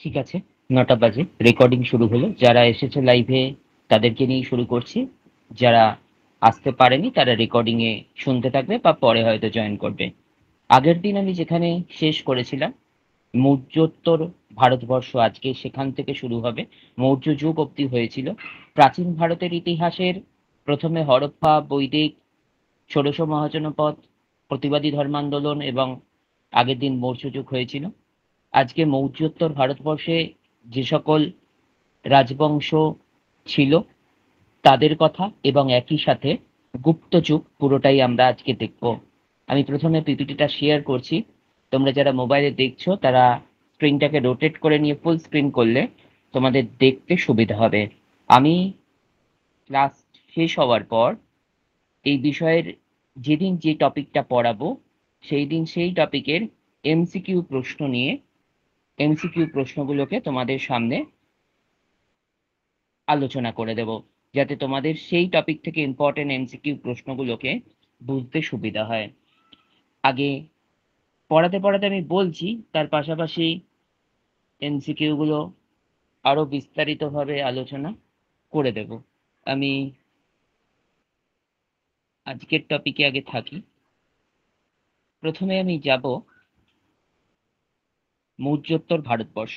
ঠিক আছে, ৯টা বাজে রেকর্ডিং শুরু হলো। যারা এসেছে লাইভে তাদেরকে নিয়েই শুরু করছি। যারা আসতে পারেনি তারা রেকর্ডিং এ শুনতে থাকবে বা পরে হয়তো জয়েন করবে। আগের দিন আমি যেখানে শেষ করেছিলাম, মৌর্যোত্তর ভারতবর্ষ আজকে সেখান থেকে শুরু হবে। মৌর্য যুগ অব্দি হয়েছিল। প্রাচীন ভারতের ইতিহাসের প্রথমে হরপ্পা, বৈদিক, ষোড়শ মহাজনপদ, প্রতিবাদী ধর্মান্দোলন এবং আগের দিন মৌর্য যুগ হয়েছিল। আজকে মৌর্যোত্তর ভারতবর্ষে যে সকল রাজবংশ ছিল তাদের কথা এবং একই সাথে গুপ্ত যুগ পুরোটাই আমরা আজকে দেখব। আমি প্রথমে পিপিটিটা শেয়ার করছি। তোমরা যারা মোবাইলে দেখছো তারা স্ক্রিনটাকে রোটেট করে নিয়ে ফুল স্ক্রিন করলে তোমাদের দেখতে সুবিধা হবে। আমি ক্লাস শেষ হওয়ার পর এই বিষয়ের যেদিন যে টপিকটা পড়াবো সেই দিন সেই টপিকের এমসিকিউ প্রশ্ন নিয়ে এমসিকিউ প্রশ্নগুলোকে তোমাদের সামনে আলোচনা করে দেব, যাতে তোমাদের সেই টপিক থেকে ইম্পর্টেন্ট এমসিকিউ প্রশ্নগুলোকে বুঝতে সুবিধা হয়। আগে পড়াতে পড়াতে আমি বলছি, তার পাশাপাশি এমসিকিউ গুলো আরো বিস্তারিতভাবে আলোচনা করে দেব। আমি আজকের টপিকে আগে থাকি। প্রথমে আমি যাব মৌর্যোত্তর ভারতবর্ষ।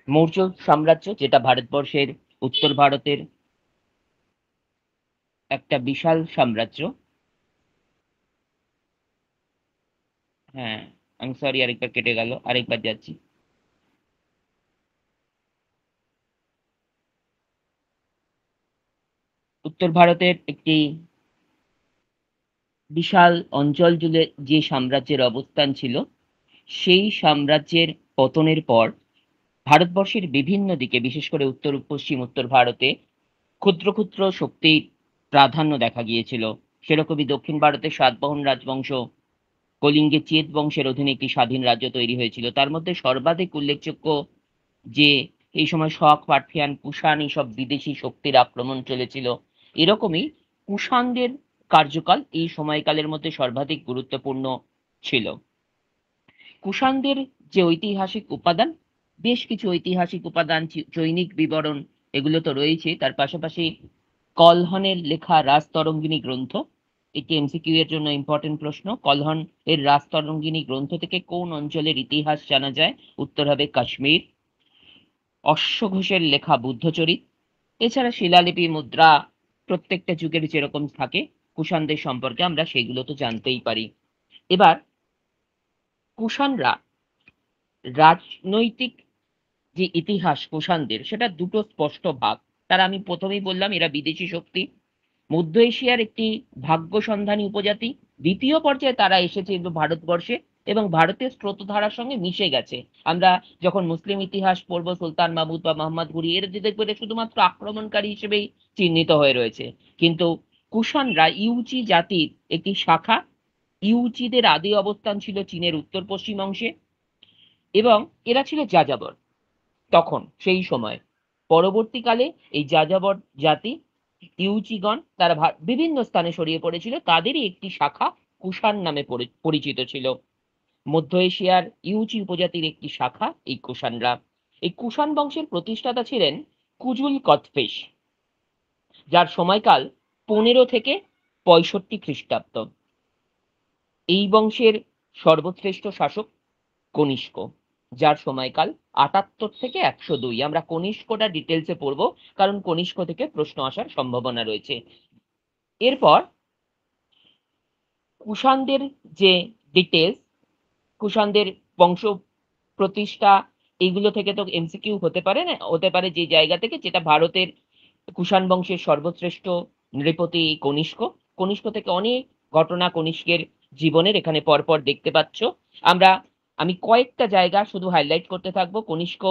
মৌর্য সাম্রাজ্য, যেটা ভারতবর্ষের উত্তর ভারতের একটা বিশাল সাম্রাজ্য। হ্যাঁ, আমি সরি, আরেকবার কেটে গেল, আরেকবার যাচ্ছি। উত্তর ভারতের একটি বিশাল অঞ্চল জুড়ে যে সাম্রাজ্যের অবস্থান ছিল, সেই সাম্রাজ্যের পতনের পর ভারতবর্ষের বিভিন্ন দিকে, বিশেষ করে উত্তর পশ্চিম উত্তর ভারতে ক্ষুদ্র ক্ষুদ্র শক্তির প্রাধান্য দেখা গিয়েছিল। সেরকমই দক্ষিণ ভারতের সাতবাহন রাজবংশ, কলিঙ্গে চেদ বংশের অধীনে একটি স্বাধীন রাজ্য তৈরি হয়েছিল। তার মধ্যে সর্বাধিক উল্লেখযোগ্য যে এই সময় শক, পার্থিয়ান, কুষাণ এইসব বিদেশি শক্তির আক্রমণ চলেছিল। এরকমই কুষাণদের কার্যকাল এই সময়কালের মধ্যে সর্বাধিক গুরুত্বপূর্ণ ছিল। কুষাণদের যে ঐতিহাসিক উপাদান, বেশ কিছু ঐতিহাসিক উপাদান, চৈনিক বিবরণ, এগুলো তো রয়েছে। তার পাশাপাশি কলহনের লেখা রাজতরঙ্গিনী গ্রন্থ, এটি এমসিকিউ এর জন্য ইম্পর্টেন্ট প্রশ্ন। কলহন এর রাজতরঙ্গিনী গ্রন্থ থেকে কোন অঞ্চলের ইতিহাস জানা যায়? উত্তর হবে কাশ্মীর। অশ্বঘোষের লেখা বুদ্ধচরিত। এছাড়া শিলালিপি, মুদ্রা, প্রত্যেকটা যুগের যেরকম থাকে কুষাণদের সম্পর্কে আমরা সেগুলো তো জানতেই পারি। এবার কুষাণরা রাজনৈতিক যে ইতিহাস কুষাণদের, সেটা দুটো স্পষ্ট ভাগ। তারা, আমি প্রথমেই বললাম, এরা বিদেশি শক্তি, মধ্য এশিয়ার একটি ভাগ্য সন্ধানী উপজাতি। দ্বিতীয় পর্যায়ে তারা এসেছে ভারতবর্ষে এবং ভারতের স্রোতধারার সঙ্গে মিশে গেছে। আমরা যখন মুসলিম ইতিহাস পড়বো, সুলতান মাহমুদ বা মোহাম্মদ ঘুরি, এর যে দেখবো এরা শুধুমাত্র আক্রমণকারী হিসেবেই চিহ্নিত হয়ে রয়েছে। কিন্তু কুষাণরা ইউচি জাতির একটি শাখা। ইউচিদের আদি অবস্থান ছিল চীনের উত্তর পশ্চিম অংশে এবং এরা ছিল যাযাবর তখন, সেই সময়। পরবর্তীকালে এই যাযাবর জাতি ইউচিগণ তারা বিভিন্ন স্থানে ছড়িয়ে পড়েছিল, তাদেরই একটি শাখা কুষাণ নামে পরিচিত ছিল। মধ্য এশিয়ার ইউচি উপজাতির একটি শাখা এই কুষাণরা। এই কুষাণ বংশের প্রতিষ্ঠাতা ছিলেন কুজুল কতফেস, যার সময়কাল 15 থেকে 65 খ্রিস্টাব্দ। এই বংশের সর্বশ্রেষ্ঠ শাসক কনিষ্ক, যার সময়কাল 78 থেকে 102। আমরা কনিষ্কটা ডিটেলসে পড়বো, কারণ কনিষ্ক থেকে প্রশ্ন আসার সম্ভাবনা রয়েছে। এরপর কুষাণদের যে ডিটেলস, কুষাণদের বংশ প্রতিষ্ঠা, এগুলো থেকে তো এমসিকিউ হতে পারে না, হতে পারে যে জায়গা থেকে, যেটা ভারতের কুষাণ বংশের সর্বশ্রেষ্ঠ নৃপতি কনিষ্ক। কনিষ্ক থেকে অনেক ঘটনা কনিষ্কের জীবনের এখানে পরপর দেখতে পাচ্ছ। আমি কয়েকটা জায়গা শুধু হাইলাইট করতে থাকবো। কনিষ্ক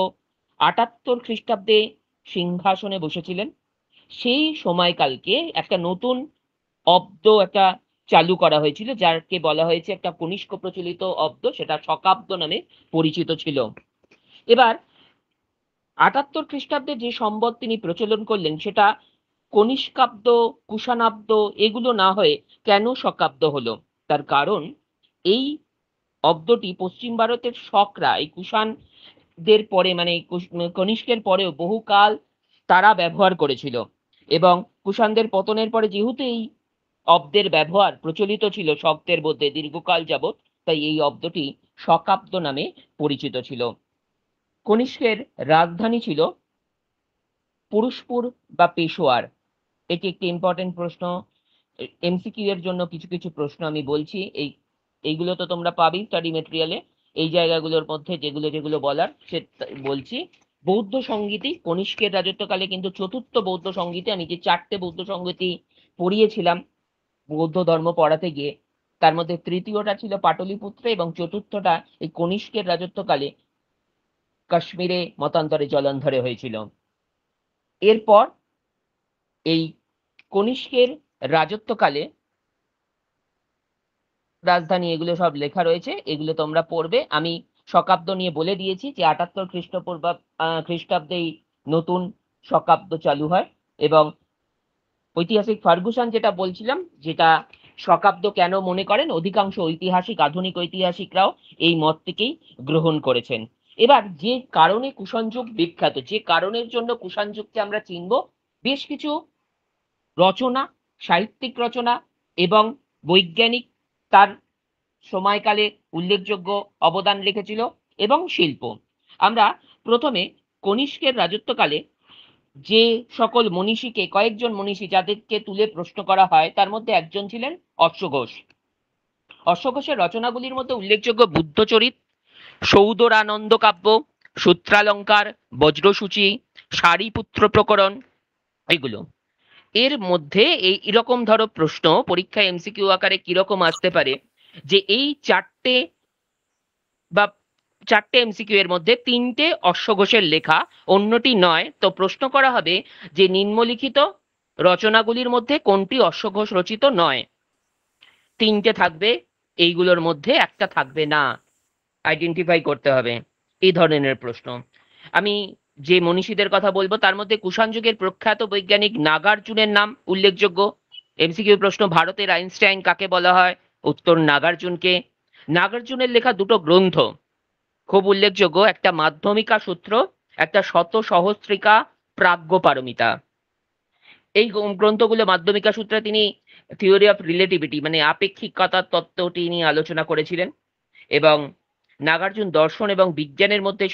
78 খ্রিস্টাব্দে সিংহাসনে বসেছিলেন। সেই সময়কালকে একটা নতুন একটা চালু করা হয়েছিল, যাকে বলা হয়েছে একটা কনিষ্ক প্রচলিত অব্দ, সেটা শকাব্দ নামে পরিচিত ছিল। এবার 78 খ্রিস্টাব্দে যে সম্বদ তিনি প্রচলন করলেন, সেটা কনিষ্কাব্দ, কুষাণাব্দ এগুলো না হয়ে কেন শকাব্দ হলো? তার কারণ এই অব্দটি পশ্চিম ভারতের শকরা, এই কুষাণ দের পরে মানে কনিষ্কের পরেও বহুকাল তারা ব্যবহার করেছিল এবং কুষাণদের পতনের পরে যেহেতু এই অব্দের ব্যবহার প্রচলিত ছিল শব্দের মধ্যে দীর্ঘকাল যাবৎ, তাই এই অব্দটি শকাব্দ নামে পরিচিত ছিল। কনিষ্কের রাজধানী ছিল পুরুষপুর বা পেশোয়ার। এটি একটি ইম্পর্টেন্ট প্রশ্ন। এমসিকিউ এর জন্য কিছু কিছু প্রশ্ন আমি বলছি, এইগুলো তো তোমরা পাবেই স্টাডি মেটেরিয়ালে। এই জায়গাগুলোর মধ্যে যেগুলো যেগুলো বলার সে বলছি। বৌদ্ধ সংগীতি কনিষ্কের রাজত্বকালে কিন্তু চতুর্থ বৌদ্ধ সংগীতি, আমি যে 4টে বৌদ্ধ সংগীতি পড়িয়েছিলাম বৌদ্ধ ধর্ম পড়াতে গিয়ে, তার মধ্যে তৃতীয়টা ছিল পাটলিপুত্রে এবং চতুর্থটা এই কনিষ্কের রাজত্বকালে কাশ্মীরে মতান্তরে জলান্ধরে হয়েছিল। এরপর এই কনিষ্কের রাজত্বকালে রাজধানী এগুলো সব লেখা রয়েছে, এগুলো তোমরা পড়বে। আমি শকাব্দ নিয়ে বলে দিয়েছি যে 78 খ্রিস্টাব্দে নতুন শকাব্দ চালু হয় এবং ঐতিহাসিক ফার্গুসন যেটা বলছিলাম, যেটা শকাব্দ কেন মনে করেন, অধিকাংশ ঐতিহাসিক আধুনিক ঐতিহাসিকরাও এই মতটিকেই গ্রহণ করেছেন। এবার যে কারণে কুষাণ যুগ বিখ্যাত, যে কারণের জন্য কুষাণ যুগকে আমরা চিনব, বেশ কিছু রচনা, সাহিত্যিক রচনা এবং বৈজ্ঞানিক তার সময়কালে উল্লেখযোগ্য অবদান রেখেছিল এবং শিল্প। আমরা প্রথমে কনিষ্কের রাজত্বকালে যে সকল মনীষীকে, কয়েকজন মনীষী যাদেরকে তুলে প্রশ্ন করা হয়, তার মধ্যে একজন ছিলেন অশ্বঘোষ। অশ্বঘোষের রচনাগুলির মধ্যে উল্লেখযোগ্য বুদ্ধচরিত, সৌদরানন্দ কাব্য, সূত্রালঙ্কার, বজ্রসূচি, সারিপুত্র প্রকরণ, এগুলো। এর মধ্যে এরকম ধরো প্রশ্ন পরীক্ষায় এমসিকিউ আকারে কিরকম আসতে পারে, যে এই চারটে এমসিকিউ এর মধ্যে 3টে অশ্বঘোষের লেখা, অন্যটি নয়। তো প্রশ্ন করা হবে যে নিম্নলিখিত রচনাগুলির মধ্যে কোনটি অশ্বঘোষ রচিত নয়। 3টে থাকবে, এইগুলোর মধ্যে একটা থাকবে না, আইডেন্টিফাই করতে হবে। এই ধরনের প্রশ্ন। আমি যে মনীষীদের কথা বলবো তার মধ্যে কুষাণ যুগের প্রখ্যাত বৈজ্ঞানিক নাগার্জুনের নাম উল্লেখযোগ্য। এমসিকিউ প্রশ্ন, ভারতের আইনস্টাইন কাকে বলা হয়? উত্তর নাগার্জুনকে। নাগার্জুনের লেখা দুটো গ্রন্থ খুব উল্লেখযোগ্য, একটা মাধ্যমিকা সূত্র, একটা শত সহস্রিকা প্রাজ্ঞপারমিতা। এই গ্রন্থগুলো, মাধ্যমিকা সূত্রে তিনি থিওরি অফ রিলেটিভিটি মানে আপেক্ষিকতার তত্ত্বটি নিয়ে আলোচনা করেছিলেন এবং নাগার্জুন দর্শন এবং বিজ্ঞানের মধ্যে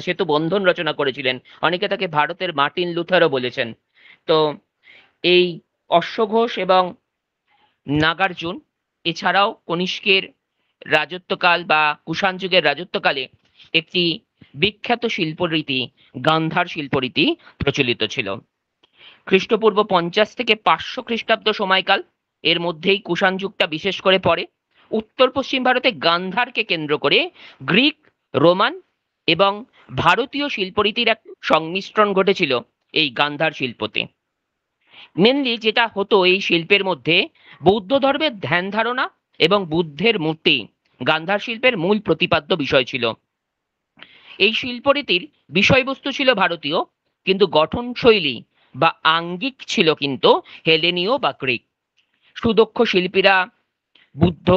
সেতু বন্ধন রচনা করেছিলেন। অনেকে তাকে ভারতের মার্টিন লুথারও বলেছেন। তো এই অশ্বঘোষ এবং নাগার্জুন এছাড়াও কনিষ্কের রাজত্বকাল বা কুষাণ যুগের রাজত্বকালে একটি বিখ্যাত শিল্পরীতি, গান্ধার শিল্পরীতি প্রচলিত ছিল। খ্রিস্টপূর্ব 50 থেকে 500 খ্রিস্টাব্দ সময়কাল, এর মধ্যেই কুষাণ যুগটা বিশেষ করে পড়ে। উত্তর পশ্চিম ভারতে গান্ধারকে কেন্দ্র করে গ্রিক, রোমান এবং ভারতীয় শিল্পরীতির এক সংমিশ্রণ ঘটেছিল এই গান্ধার শিল্পতে। মেনলি যেটা হতো এই শিল্পের মধ্যে, বৌদ্ধ ধর্মের ধ্যান ধারণা এবং বুদ্ধের মূর্তি গান্ধার শিল্পের মূল প্রতিপাদ্য বিষয় ছিল। এই শিল্পরীতির বিষয়বস্তু ছিল ভারতীয়, কিন্তু গঠনশৈলী বা আঙ্গিক ছিল কিন্তু হেলেনীয় বা গ্রিক। সুদক্ষ শিল্পীরা বুদ্ধ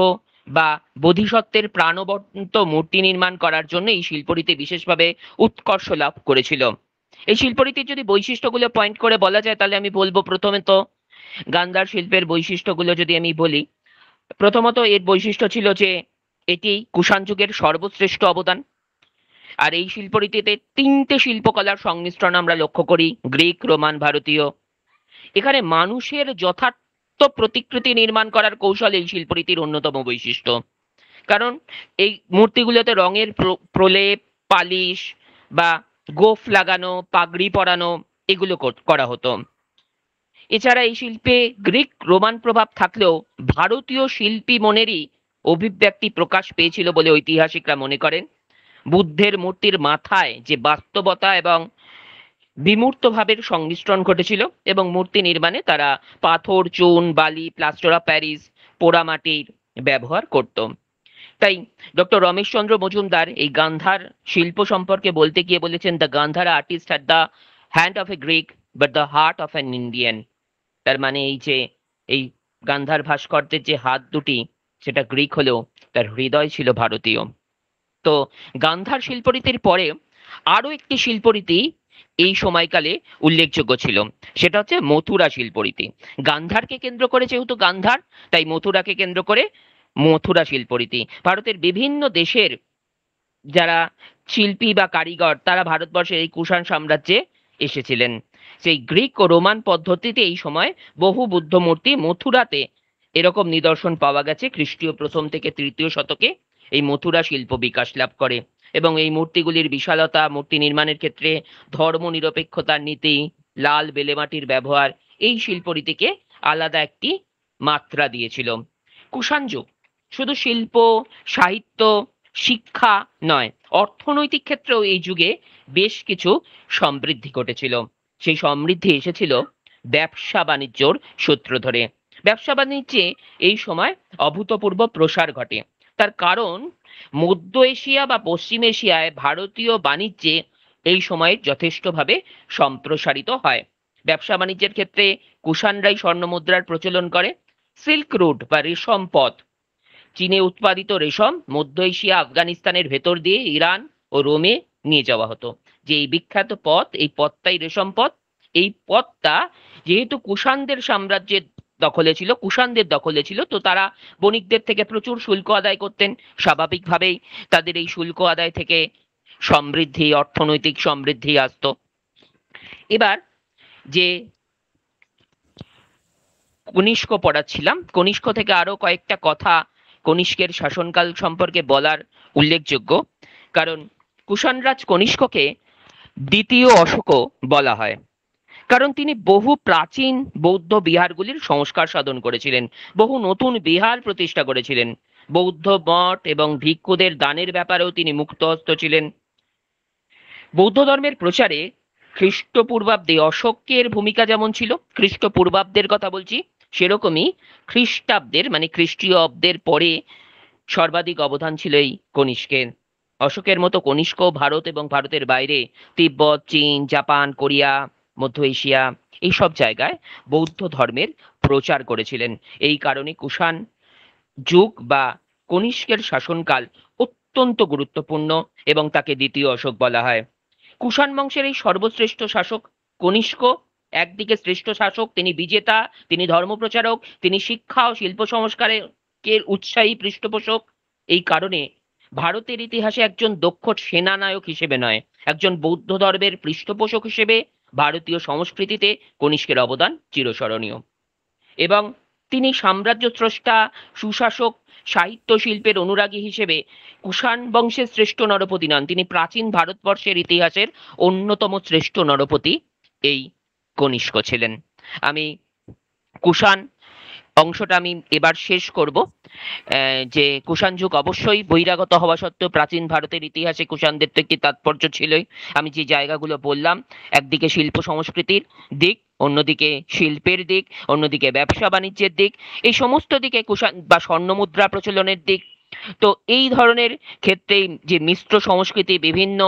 বা বোধিসত্ত্বের প্রাণবন্ত মূর্তি নির্মাণ করার জন্য এই শিল্পরীতি বিশেষভাবে উৎকর্ষ লাভ করেছিল। এই শিল্পরীতির যদি বৈশিষ্ট্যগুলো পয়েন্ট করে বলা যায়, তাহলে আমি বলবো প্রথমে তো গান্ধার শিল্পের বৈশিষ্ট্যগুলো যদি আমি বলি, প্রথমত এর বৈশিষ্ট্য ছিল যে এটি কুষাণ যুগের সর্বশ্রেষ্ঠ অবদান। আর এই শিল্পরীতিতে 3টে শিল্পকলার সংমিশ্রণ আমরা লক্ষ্য করি, গ্রিক, রোমান, ভারতীয়। এখানে মানুষের যথার্থ প্রতিকৃতি নির্মাণ করার কৌশল এই শিল্পরীতির অন্যতম বৈশিষ্ট্য। কারণ এই মূর্তিগুলোতে রঙের প্রলেপ, পালিশ বা গোফ লাগানো, পাগড়ি পরানো, এগুলো করা হতো। এছাড়া এই শিল্পে গ্রিক, রোমান প্রভাব থাকলেও ভারতীয় শিল্পী মনেরই অভিব্যক্তি প্রকাশ পেয়েছিল বলে ঐতিহাসিকরা মনে করেন। বুদ্ধের মূর্তির মাথায় যে বাস্তবতা এবং বিমূর্ত ভাবের সংমিশ্রণ ঘটেছিল এবং মূর্তি নির্মাণে তারা পাথর, চুন, বালি, প্লাস্টার অফ প্যারিস, পোড়ামাটির ব্যবহার করত। তাই ডক্টর রমেশচন্দ্র মজুমদার এই গান্ধার শিল্প সম্পর্কে বলতে গিয়ে বলেছেন, the Gandhara artist had the hand of a Greek but the heart of an Indian. তার মানে এই যে এই গান্ধার ভাস্কর্যের যে হাত দুটি, সেটা গ্রিক হলেও তার হৃদয় ছিল ভারতীয়। তো গান্ধার শিল্পরীতির পরে আরো একটি শিল্পরীতি এই সময়কালে উল্লেখযোগ্য ছিল, সেটা হচ্ছে মথুরা শিল্পরীতি। গান্ধারকে কেন্দ্র করে যেহেতু গান্ধার, তাই মথুরাকে কেন্দ্র করে মথুরা শিল্পরীতি। ভারতের বিভিন্ন দেশের যারা শিল্পী বা কারিগর তারা ভারতবর্ষের এই কুষাণ সাম্রাজ্যে এসেছিলেন। সেই গ্রিক ও রোমান পদ্ধতিতে এই সময় বহু বুদ্ধ মূর্তি মথুরাতে এরকম নিদর্শন পাওয়া গেছে। খ্রিস্টীয় প্রথম থেকে তৃতীয় শতকে এই মথুরা শিল্প বিকাশ লাভ করে এবং এই মূর্তিগুলির বিশালতা, মূর্তি নির্মাণের ক্ষেত্রে ধর্ম নিরপেক্ষতার নীতি, লাল বেলেমাটির ব্যবহার এই শিল্পরীতিকে আলাদা একটি মাত্রা দিয়েছিল। কুষাণ যুগ শুধু শিল্প, সাহিত্য, শিক্ষা নয়, অর্থনৈতিক ক্ষেত্রেও এই যুগে বেশ কিছু সমৃদ্ধি ঘটেছিল। সেই সমৃদ্ধি এসেছিল ব্যবসা বাণিজ্যর সূত্র ধরে। ব্যবসা বাণিজ্যে এই সময় অভূতপূর্ব প্রসার ঘটে। তার কারণ মধ্য এশিয়া বা পশ্চিম এশিয়ায় ভারতীয় বাণিজ্যে এই সময়ে যথেষ্টভাবে সম্প্রসারিত হয়। ব্যবসা বাণিজ্যের ক্ষেত্রে কুষাণরাই স্বর্ণ মুদ্রার প্রচলন করে। সিল্ক রুট বা রেশম পথ, চীনে উৎপাদিত রেশম মধ্য এশিয়া, আফগানিস্তানের ভেতর দিয়ে ইরান ও রোমে নিয়ে যাওয়া হতো। যে এই বিখ্যাত পথ, এই পথটাই রেশম পথ। এই পথটা যেহেতু কুষাণদের সাম্রাজ্যের দখলে ছিল, কুষাণদের দখলে ছিল, তো তারা বণিকদের থেকে প্রচুর শুল্ক আদায় করতেন। স্বাভাবিকভাবেই তাদের এই শুল্ক আদায় থেকে সমৃদ্ধি, অর্থনৈতিক সমৃদ্ধি আসতো। এবার যে কনিষ্ক পড়াচ্ছিলাম, কনিষ্ক থেকে আরো কয়েকটা কথা কনিষ্কের শাসনকাল সম্পর্কে বলার উল্লেখযোগ্য। কারণ কুষাণরাজ কনিষ্ককে দ্বিতীয় অশোকও বলা হয়, কারণ তিনি বহু প্রাচীন বৌদ্ধ বিহারগুলির সংস্কার সাধন করেছিলেন, বহু নতুন বিহার প্রতিষ্ঠা করেছিলেন। বৌদ্ধ মঠ এবং ভিক্ষুদের দানের ব্যাপারেও তিনি মুক্তহস্ত ছিলেন। বৌদ্ধ ধর্মের প্রচারে খ্রিস্টপূর্বাব্দে অশোকের ভূমিকা যেমন ছিল, খ্রিস্টপূর্বাব্দের কথা বলছি, সেরকমই খ্রিস্টাব্দের মানে খ্রিস্টীয় অব্দের পরে সর্বাধিক অবদান ছিল এই কনিষ্কের। অশোকের মতো কনিষ্ক ভারত এবং ভারতের বাইরে তিব্বত, চীন, জাপান, কোরিয়া, মধ্য এশিয়া এইসব জায়গায় বৌদ্ধ ধর্মের প্রচার করেছিলেন। এই কারণে কুষাণ যুগ বা কনিষ্কের শাসনকাল অত্যন্ত গুরুত্বপূর্ণ এবং তাকে দ্বিতীয় অশোক বলা হয়। কুষাণ বংশের এই সর্বশ্রেষ্ঠ শাসক কনিষ্ক একদিকে শ্রেষ্ঠ শাসক, তিনি বিজেতা, তিনি ধর্মপ্রচারক, তিনি শিক্ষা ও শিল্প সংস্কারের উৎসাহী পৃষ্ঠপোষক। এই কারণে ভারতের ইতিহাসে একজন দক্ষ সেনানায়ক হিসেবে নয়, একজন বৌদ্ধ ধর্মের পৃষ্ঠপোষক হিসেবে ভারতীয় সংস্কৃতিতে কনিষ্কের অবদান চিরস্মরণীয়। এবং তিনি সাম্রাজ্য স্রষ্টা, সুশাসক, সাহিত্য শিল্পের অনুরাগী হিসেবে কুষাণ বংশের শ্রেষ্ঠ নরপতি নন, তিনি প্রাচীন ভারতবর্ষের ইতিহাসের অন্যতম শ্রেষ্ঠ নরপতি এই কনিষ্ক ছিলেন। আমি কুষাণ অংশটা আমি এবার শেষ করব। যে কুষাণ যুগ অবশ্যই বহিরাগত হওয়া সত্ত্বেও প্রাচীন ভারতের ইতিহাসে কুষাণদের তো একটি তাৎপর্য ছিলই। আমি যে জায়গাগুলো বললাম, একদিকে শিল্প সংস্কৃতির দিক, অন্যদিকে শিল্পের দিক, অন্যদিকে ব্যবসা বাণিজ্যের দিক, এই সমস্ত দিকে কুষাণ বা স্বর্ণমুদ্রা প্রচলনের দিক। তো এই ধরনের ক্ষেত্রে যে মিশ্র সংস্কৃতি, বিভিন্ন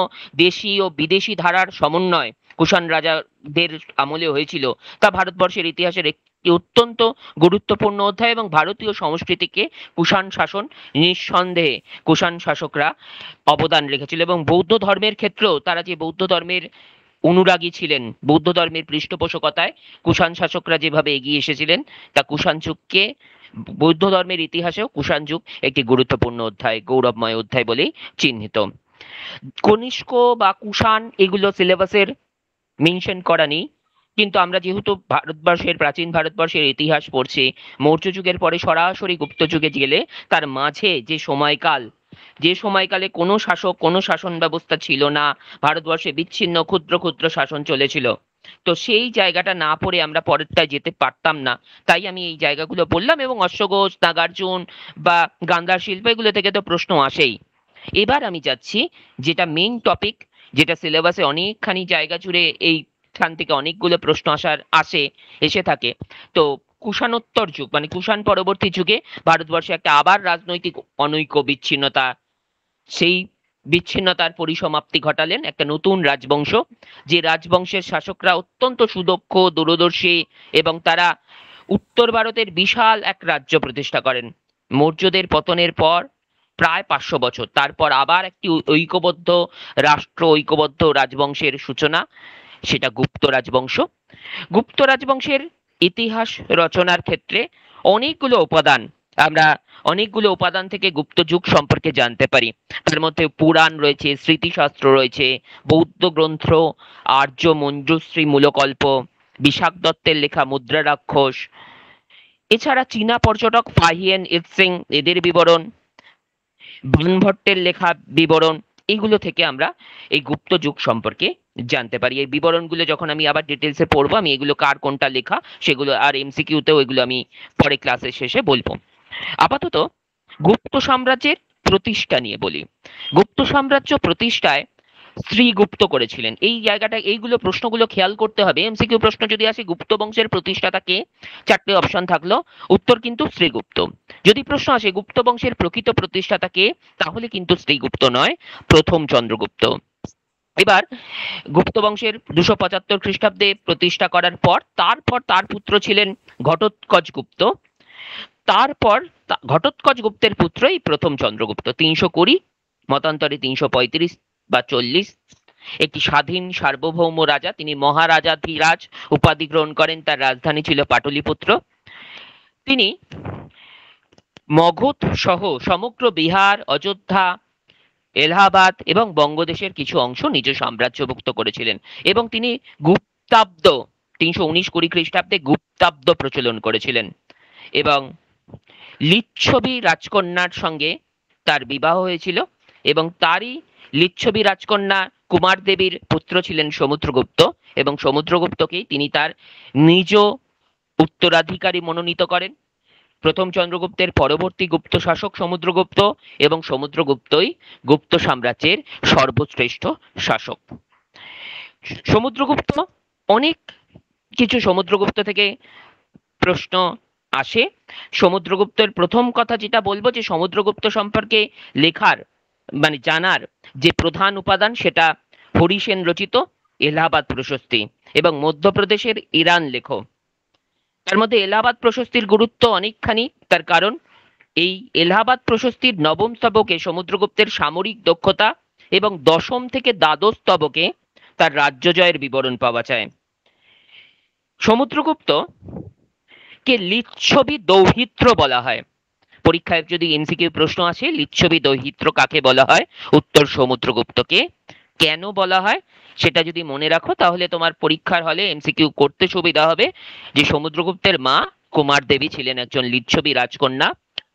দেশি ও বিদেশি ধারার সমন্বয় কুষাণ রাজাদের আমলে হয়েছিল, তা ভারতবর্ষের ইতিহাসের একটি অত্যন্ত গুরুত্বপূর্ণ অধ্যায়। এবং ভারতীয় সংস্কৃতিকে কুষাণ শাসন নিঃসন্দেহে কুষাণ শাসকরা অবদান রেখেছিল। এবং বৌদ্ধ ধর্মের ক্ষেত্রেও তারা যে বৌদ্ধ ধর্মের অনুরাগী ছিলেন, বৌদ্ধ ধর্মের পৃষ্ঠপোষকতায় কুষাণ শাসকরা যেভাবে এগিয়ে এসেছিলেন, তা কুষাণ যুগকে বৌদ্ধ ধর্মের ইতিহাসেও কুষাণ যুগ একটি গুরুত্বপূর্ণ অধ্যায়, গৌরবময় অধ্যায় বলেই চিহ্নিত। কনিষ্ক বা কুষাণ এগুলো সিলেবাসের মেনশন করা নেই, কিন্তু আমরা যেহেতু ভারতবর্ষের প্রাচীন ভারতবর্ষের ইতিহাস পড়ছি, মৌর্য যুগের পরে সরাসরি গুপ্ত যুগে গেলে তার মাঝে যে সময়কাল, যে সময়কালে কোনো শাসক, কোনো শাসন ব্যবস্থা ছিল না, ভারতবর্ষে বিচ্ছিন্ন ক্ষুদ্র ক্ষুদ্র শাসন চলেছিল, তো সেই জায়গাটা না পড়ে আমরা পরেরটায় যেতে পারতাম না। তাই আমি এই জায়গাগুলো বললাম। এবং অশ্বঘোষ, নাগার্জুন বা গান্ধার শিল্প এগুলো থেকে তো প্রশ্ন আসেই। এবার আমি যাচ্ছি যেটা মেইন টপিক, যেটা সিলেবাসে অনেকখানি জায়গা জুড়ে এইখান থেকে অনেকগুলো প্রশ্ন এসে থাকে। তো কুষাণোত্তর যুগ মানে কুষাণ পরবর্তী যুগে ভারতবর্ষে একটা আবার রাজনৈতিক অনৈক্য, বিচ্ছিন্নতা, সেই বিচ্ছিন্নতার পরিসমাপ্তি ঘটালেন একটা নতুন রাজবংশ, যে রাজবংশের শাসকরা অত্যন্ত সুদক্ষ, দূরদর্শী এবং তারা উত্তর ভারতের বিশাল এক রাজ্য প্রতিষ্ঠা করেন। মৌর্যদের পতনের পর প্রায় 500 বছর। তারপর আবার একটি ঐক্যবদ্ধ রাষ্ট্র, ঐক্যবদ্ধ রাজবংশের সূচনা, সেটা গুপ্ত রাজবংশ। গুপ্ত রাজবংশের ইতিহাস রচনার ক্ষেত্রে অনেকগুলো উপাদান আমরা অনেকগুলো উপাদান থেকে গুপ্ত যুগ সম্পর্কে জানতে পারি। তার মধ্যে পুরাণ রয়েছে, স্মৃতিশাস্ত্র রয়েছে, বৌদ্ধ গ্রন্থ, আর্য মঞ্জুশ্রী মূলকল্প, বিশাখ দত্তের লেখা মুদ্রা রাক্ষস, এছাড়া চীনা পর্যটক ফাহিয়েন ইৎসিং এদের বিবরণ, বানভট্টের লেখা বিবরণ, এইগুলো থেকে আমরা এই গুপ্ত যুগ সম্পর্কে জানতে পারি। এই বিবরণগুলো যখন আমি আবার ডিটেলসে পড়বো, আমি এগুলো কার কোনটা লেখা সেগুলো আর এমসিকিউতেও এগুলো আমি পরে ক্লাসের শেষে বলবো। আপাতত গুপ্ত সাম্রাজ্যের প্রতিষ্ঠা নিয়ে বলি। গুপ্ত সাম্রাজ্য প্রতিষ্ঠায় শ্রীগুপ্ত করেছিলেন। এই জায়গাটা, এইগুলো প্রশ্নগুলো খেয়াল করতে হবে। এমসিকিউ প্রশ্ন যদি আসে গুপ্ত বংশের প্রতিষ্ঠাতা কে, 4টে অপশন থাকলো, উত্তর কিন্তু শ্রীগুপ্ত। যদি প্রশ্ন আসে গুপ্ত বংশের প্রকৃত প্রতিষ্ঠাতা কে, তাহলে কিন্তু শ্রীগুপ্ত নয়, প্রথম চন্দ্রগুপ্ত। এবার গুপ্ত বংশের 275 খ্রিস্টাব্দে প্রতিষ্ঠা করার পর তারপর তার পুত্র ছিলেন ঘটোৎকচ গুপ্ত। তারপর ঘটোৎকচ গুপ্তের পুত্রই প্রথম চন্দ্রগুপ্ত। 320, মতান্তরে 335 বা 40, একটি স্বাধীন সার্বভৌম রাজা। তিনি মহারাজাধিরাজ উপাধি গ্রহণ করেন। তার রাজধানী ছিল পাটলিপুত্র। তিনি মগধ সহ সমগ্র বিহার, অযোধ্যা, এলাহাবাদ এবং বঙ্গদেশের কিছু অংশ নিজ সাম্রাজ্যভুক্ত করেছিলেন এবং তিনি গুপ্তাব্দ 319-20 খ্রিস্টাব্দে গুপ্তাব্দ প্রচলন করেছিলেন এবং লিচ্ছবি রাজকন্যার সঙ্গে তার বিবাহ হয়েছিল এবং তারই লিচ্ছবি রাজকন্যা কুমার দেবীর পুত্র ছিলেন সমুদ্রগুপ্ত এবং সমুদ্রগুপ্তকেই তিনি তার নিজ উত্তরাধিকারী মনোনীত করেন। প্রথম চন্দ্রগুপ্তের পরবর্তী গুপ্ত শাসক সমুদ্রগুপ্ত এবং সমুদ্রগুপ্তই গুপ্ত সাম্রাজ্যের সর্বশ্রেষ্ঠ শাসক। সমুদ্রগুপ্ত অনেক কিছু সমুদ্রগুপ্ত থেকে প্রশ্ন আসে। সমুদ্রগুপ্তের প্রথম কথা যেটা বলবো, যে সমুদ্রগুপ্ত সম্পর্কে লেখার মানে জানার যে প্রধান উপাদান, সেটা হরিসেন রচিত এলাহাবাদ প্রশস্তি এবং মধ্যপ্রদেশের ইরান লেখ। তার মধ্যে এলাহাবাদ প্রশস্তির গুরুত্ব অনেকখানি, তার কারণ এই এলাহাবাদ প্রশস্তির নবম স্তবকে সমুদ্রগুপ্তের সামরিক দক্ষতা এবং দশম থেকে দ্বাদশ স্তবকে তার রাজ্য জয়ের বিবরণ পাওয়া যায়। সমুদ্রগুপ্ত কে লিচ্ছবি দৌহিত্র বলা হয়। পরীক্ষায় যদি এমসিকিউ প্রশ্ন আসে লিচ্ছবি দৌহিত্র কাকে বলা হয়, উত্তর সমুদ্রগুপ্তকে। কেন বলা হয় সেটা যদি মনে রাখো তাহলে তোমার পরীক্ষার হলে এমসিকিউ করতে সুবিধা হবে। যে সমুদ্রগুপ্তের মা কুমার দেবী ছিলেন একজন লিচ্ছবি রাজকন্যা,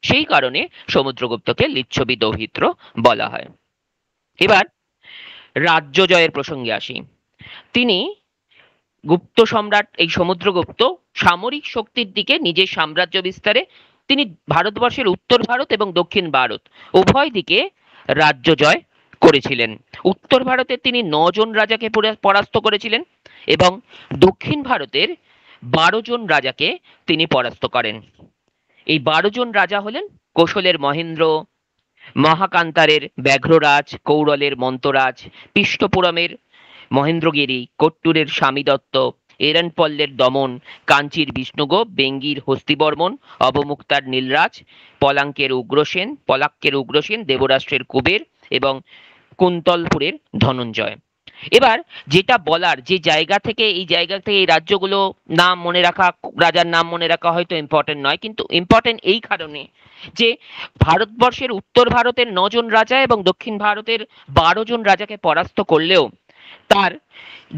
সেই কারণে সমুদ্রগুপ্তকে লিচ্ছবি দৌহিত্র বলা হয়। এবার রাজ্য জয়ের প্রসঙ্গে আসি। তিনি গুপ্ত সম্রাট এই সমুদ্রগুপ্ত সামরিক শক্তির দিকে নিজের সাম্রাজ্য বিস্তারে তিনি ভারতবর্ষের উত্তর ভারত এবং দক্ষিণ ভারত উভয় দিকে রাজ্য জয় করেছিলেন। উত্তর ভারতে তিনি 9 জন রাজাকে পরাস্ত করেছিলেন এবং দক্ষিণ ভারতের 12 জন রাজাকে তিনি পরাস্ত করেন। এই 12 জন রাজা হলেন কোশলের মহেন্দ্র, মহাকান্তারের ব্যাঘ্ররাজ, কৌরলের মন্তরাজ, পৃষ্ঠপুরমের মহেন্দ্রগিরি, কট্টুরের স্বামী দত্ত, এরণপল্লের দমন, কাঞ্চির বিষ্ণুগোপ, বেঙ্গির হস্তিবর্মন, অবমুক্তার নীলরাজ, পলাক্কের উগ্রসেন, দেবরাষ্ট্রের কুবের এবং কুন্তলপুরের ধনঞ্জয়। এবার যেটা বলার, যে জায়গা থেকে এই রাজ্যগুলো নাম মনে রাখা, রাজার নাম মনে রাখা হয়তো ইম্পর্টেন্ট নয়, কিন্তু ইম্পর্টেন্ট এই কারণে যে ভারতবর্ষের উত্তর ভারতের 9 জন রাজা এবং দক্ষিণ ভারতের 12 জন রাজাকে পরাস্ত করলেও তার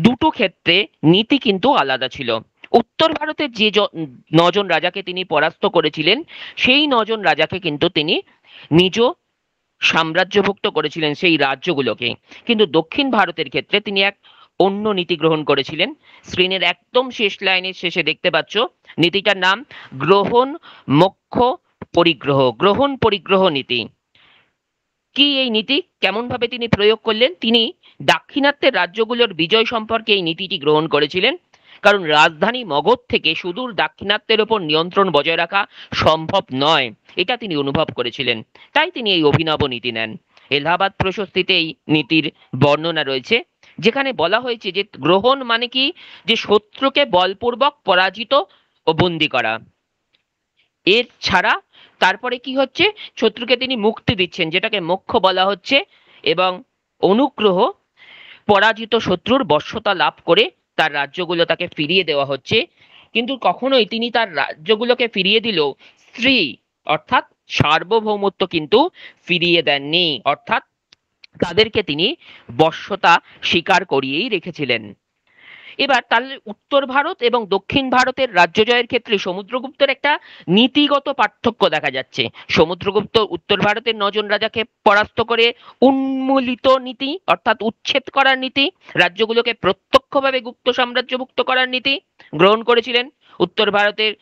দুটো ক্ষেত্রে নীতি কিন্তু আলাদা ছিল। উত্তর ভারতের যে 9 জন রাজাকে তিনি পরাস্ত করেছিলেন সেই 9 জন রাজাকে কিন্তু তিনি নিজ সাম্রাজ্যভুক্ত করেছিলেন সেই রাজ্যগুলোকে, কিন্তু দক্ষিণ ভারতের ক্ষেত্রে তিনি এক অন্য নীতি গ্রহণ করেছিলেন। স্ক্রিনের একদম শেষ লাইনের শেষে দেখতে পাচ্ছ নীতিটার নাম গ্রহণ মোক্ষ পরিগ্রহ, গ্রহণ পরিগ্রহ নীতি। কি এই নীতি কেমন ভাবে তিনি প্রয়োগ করলেন? তিনি দাক্ষিণাত্যের রাজ্যগুলোর বিজয় সম্পর্কে এই নীতিটি গ্রহণ করেছিলেন, কারণ রাজধানী মগধ থেকে সুদূর দাক্ষিণাত্যের ওপর নিয়ন্ত্রণ বজায় রাখা সম্ভব নয়, এটা তিনি অনুভব করেছিলেন। তাই তিনি এই অভিনব নীতি নেন। এলাহাবাদ প্রশস্তিতে এই নীতির বর্ণনা রয়েছে, যেখানে বলা হয়েছে যে গ্রহণ মানে কি, যে শত্রুকে বলপূর্বক পরাজিত ও বন্দী করা। এর ছাড়া তারপরে কি হচ্ছে, শত্রুকে তিনি মুক্তি দিচ্ছেন, যেটাকে মোক্ষ বলা হচ্ছে, এবং অনুগ্রহ, পরাজিত শত্রুর বশ্যতা লাভ করে তার রাজ্যগুলো তাকে ফিরিয়ে দেওয়া হচ্ছে। কিন্তু কখনোই তিনি তার রাজ্যগুলোকে ফিরিয়ে দিলেও স্ত্রী অর্থাৎ সার্বভৌমত্ব কিন্তু ফিরিয়ে দেননি, অর্থাৎ তাদেরকে তিনি বশ্যতা স্বীকার করিয়েই রেখেছিলেন। এবার তাহলে উত্তর ভারত এবং দক্ষিণ ভারতের রাজ্য জয়ের ক্ষেত্রে সমুদ্রগুপ্তের একটা নীতিগত পার্থক্য দেখা যাচ্ছে। সমুদ্রগুপ্ত উত্তর ভারতের 9 জন রাজাকে পরাস্ত করে উন্মূলিত নীতি অর্থাৎ উচ্ছেদ করার নীতি, রাজ্যগুলোকে প্রত্যক্ষভাবে গুপ্ত সাম্রাজ্যভুক্ত করার নীতি গ্রহণ করেছিলেন। উত্তর ভারতের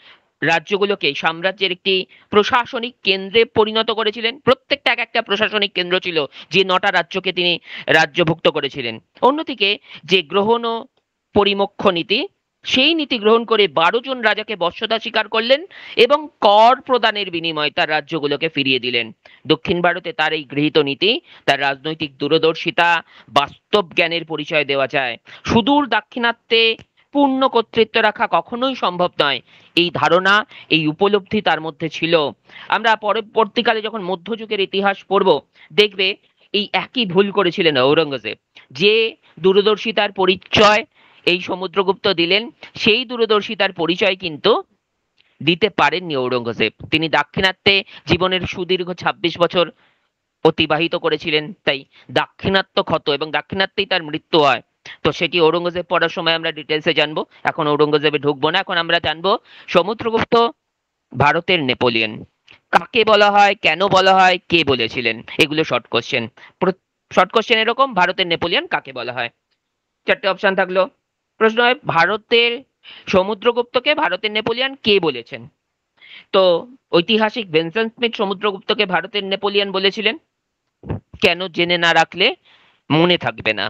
রাজ্যগুলোকে সাম্রাজ্যের একটি প্রশাসনিক কেন্দ্রে পরিণত করেছিলেন, প্রত্যেকটা এক একটা প্রশাসনিক কেন্দ্র ছিল, যে 9টা রাজ্যকে তিনি রাজ্যভুক্ত করেছিলেন। অন্যদিকে যে গ্রহণ ও পরিমোক্ষ নীতি, সেই নীতি গ্রহণ করে 12 জন রাজাকে বশ্যতা স্বীকার করলেন এবং কর প্রদানের বিনিময়ে তার রাজ্যগুলোকে ফিরিয়ে দিলেন। দক্ষিণ ভারতে তার এই গৃহীত নীতি, তার রাজনৈতিক দূরদর্শিতা, বাস্তব জ্ঞানের পরিচয় দেওয়া যায়। সুদূর দাক্ষিণাত্যে পূর্ণ কর্তৃত্ব রাখা কখনোই সম্ভব নয়, এই ধারণা, এই উপলব্ধি তার মধ্যে ছিল। আমরা পরবর্তীকালে যখন মধ্যযুগের ইতিহাস পড়ব, দেখবে এই একই ভুল করেছিলেন ঔরঙ্গজেব। যে দূরদর্শিতার পরিচয় এই সমুদ্রগুপ্ত দিলেন, সেই দূরদর্শিতার পরিচয় কিন্তু দিতে পারেননি ঔরঙ্গজেব। তিনি দাক্ষিণাত্যে জীবনের সুদীর্ঘ 26 বছর অতিবাহিত করেছিলেন, তাই দাক্ষিণাত্য ক্ষত এবং দাক্ষিণাত্যেই তার মৃত্যু হয়। তো সেটি ঔরঙ্গজেব পড়ার সময় আমরা ডিটেলসে জানবো, এখন ঔরঙ্গজেবে ঢুকবো না। এখন আমরা জানবো সমুদ্রগুপ্ত ভারতের নেপোলিয়ন কাকে বলা হয়, কেন বলা হয়, কে বলেছিলেন, এগুলো শর্ট কোশ্চেন। শর্ট কোশ্চেন এরকম, ভারতের নেপোলিয়ন কাকে বলা হয়? 4টে অপশন থাকলো। প্রশ্ন হয় ভারতের সমুদ্রগুপ্তকে ভারতের নেপোলিয়ন কে বলেছেন? তো ঐতিহাসিক ভিনসেন্ট স্মিথ সমুদ্রগুপ্তকে ভারতের নেপোলিয়ন বলেছিলেন। কেন জেনে না রাখলে মনে থাকবে না,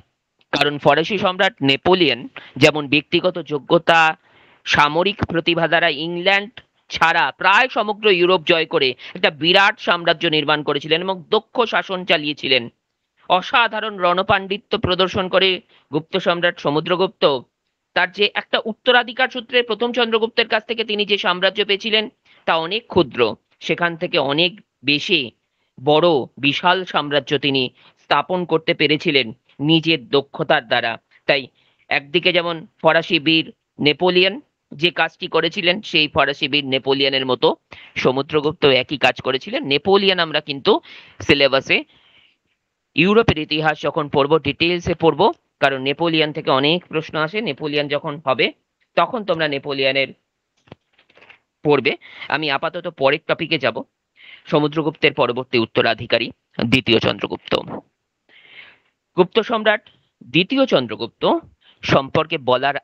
কারণ ফরাসি সম্রাট নেপোলিয়ন যেমন ব্যক্তিগত যোগ্যতা, সামরিক প্রতিভা দ্বারা ইংল্যান্ড ছাড়া প্রায় সমগ্র ইউরোপ জয় করে একটা বিরাট সাম্রাজ্য নির্মাণ করেছিলেন এবং দক্ষ শাসন চালিয়েছিলেন। অসাধারণ রণপাণ্ডিত্য প্রদর্শন করে গুপ্ত সম্রাট সমুদ্রগুপ্ত তার যে একটা উত্তরাধিকার সূত্রে প্রথম চন্দ্রগুপ্তের কাছ থেকে তিনি যে সাম্রাজ্য পেয়েছিলেন তা অনেক ক্ষুদ্র, সেখান থেকে অনেক বেশি বড় বিশাল সাম্রাজ্য তিনি স্থাপন করতে পেরেছিলেন নিজের দক্ষতার দ্বারা। তাই একদিকে যেমন ফরাসি বীর নেপোলিয়ন যে কাজটি করেছিলেন, সেই ফরাসি বীর নেপোলিয়নের মতো সমুদ্রগুপ্ত একই কাজ করেছিলেন। নেপোলিয়ন আমরা কিন্তু সিলেবাসে ইউরোপের ইতিহাস যখন পড়বো ডিটেলসে পড়বো, কারণ নেপোলিয়ন থেকে অনেক প্রশ্ন আসে। নেপোলিয়ন যখন হবে তখন তোমরা নেপোলিয়নের পড়বে। আমি আপাতত পরের টপিকে যাব, সমুদ্রগুপ্তের পরবর্তী উত্তরাধিকারী দ্বিতীয় চন্দ্রগুপ্ত। গুপ্ত সম্রাট দ্বিতীয় চন্দ্রগুপ্ত সম্পর্কে বলার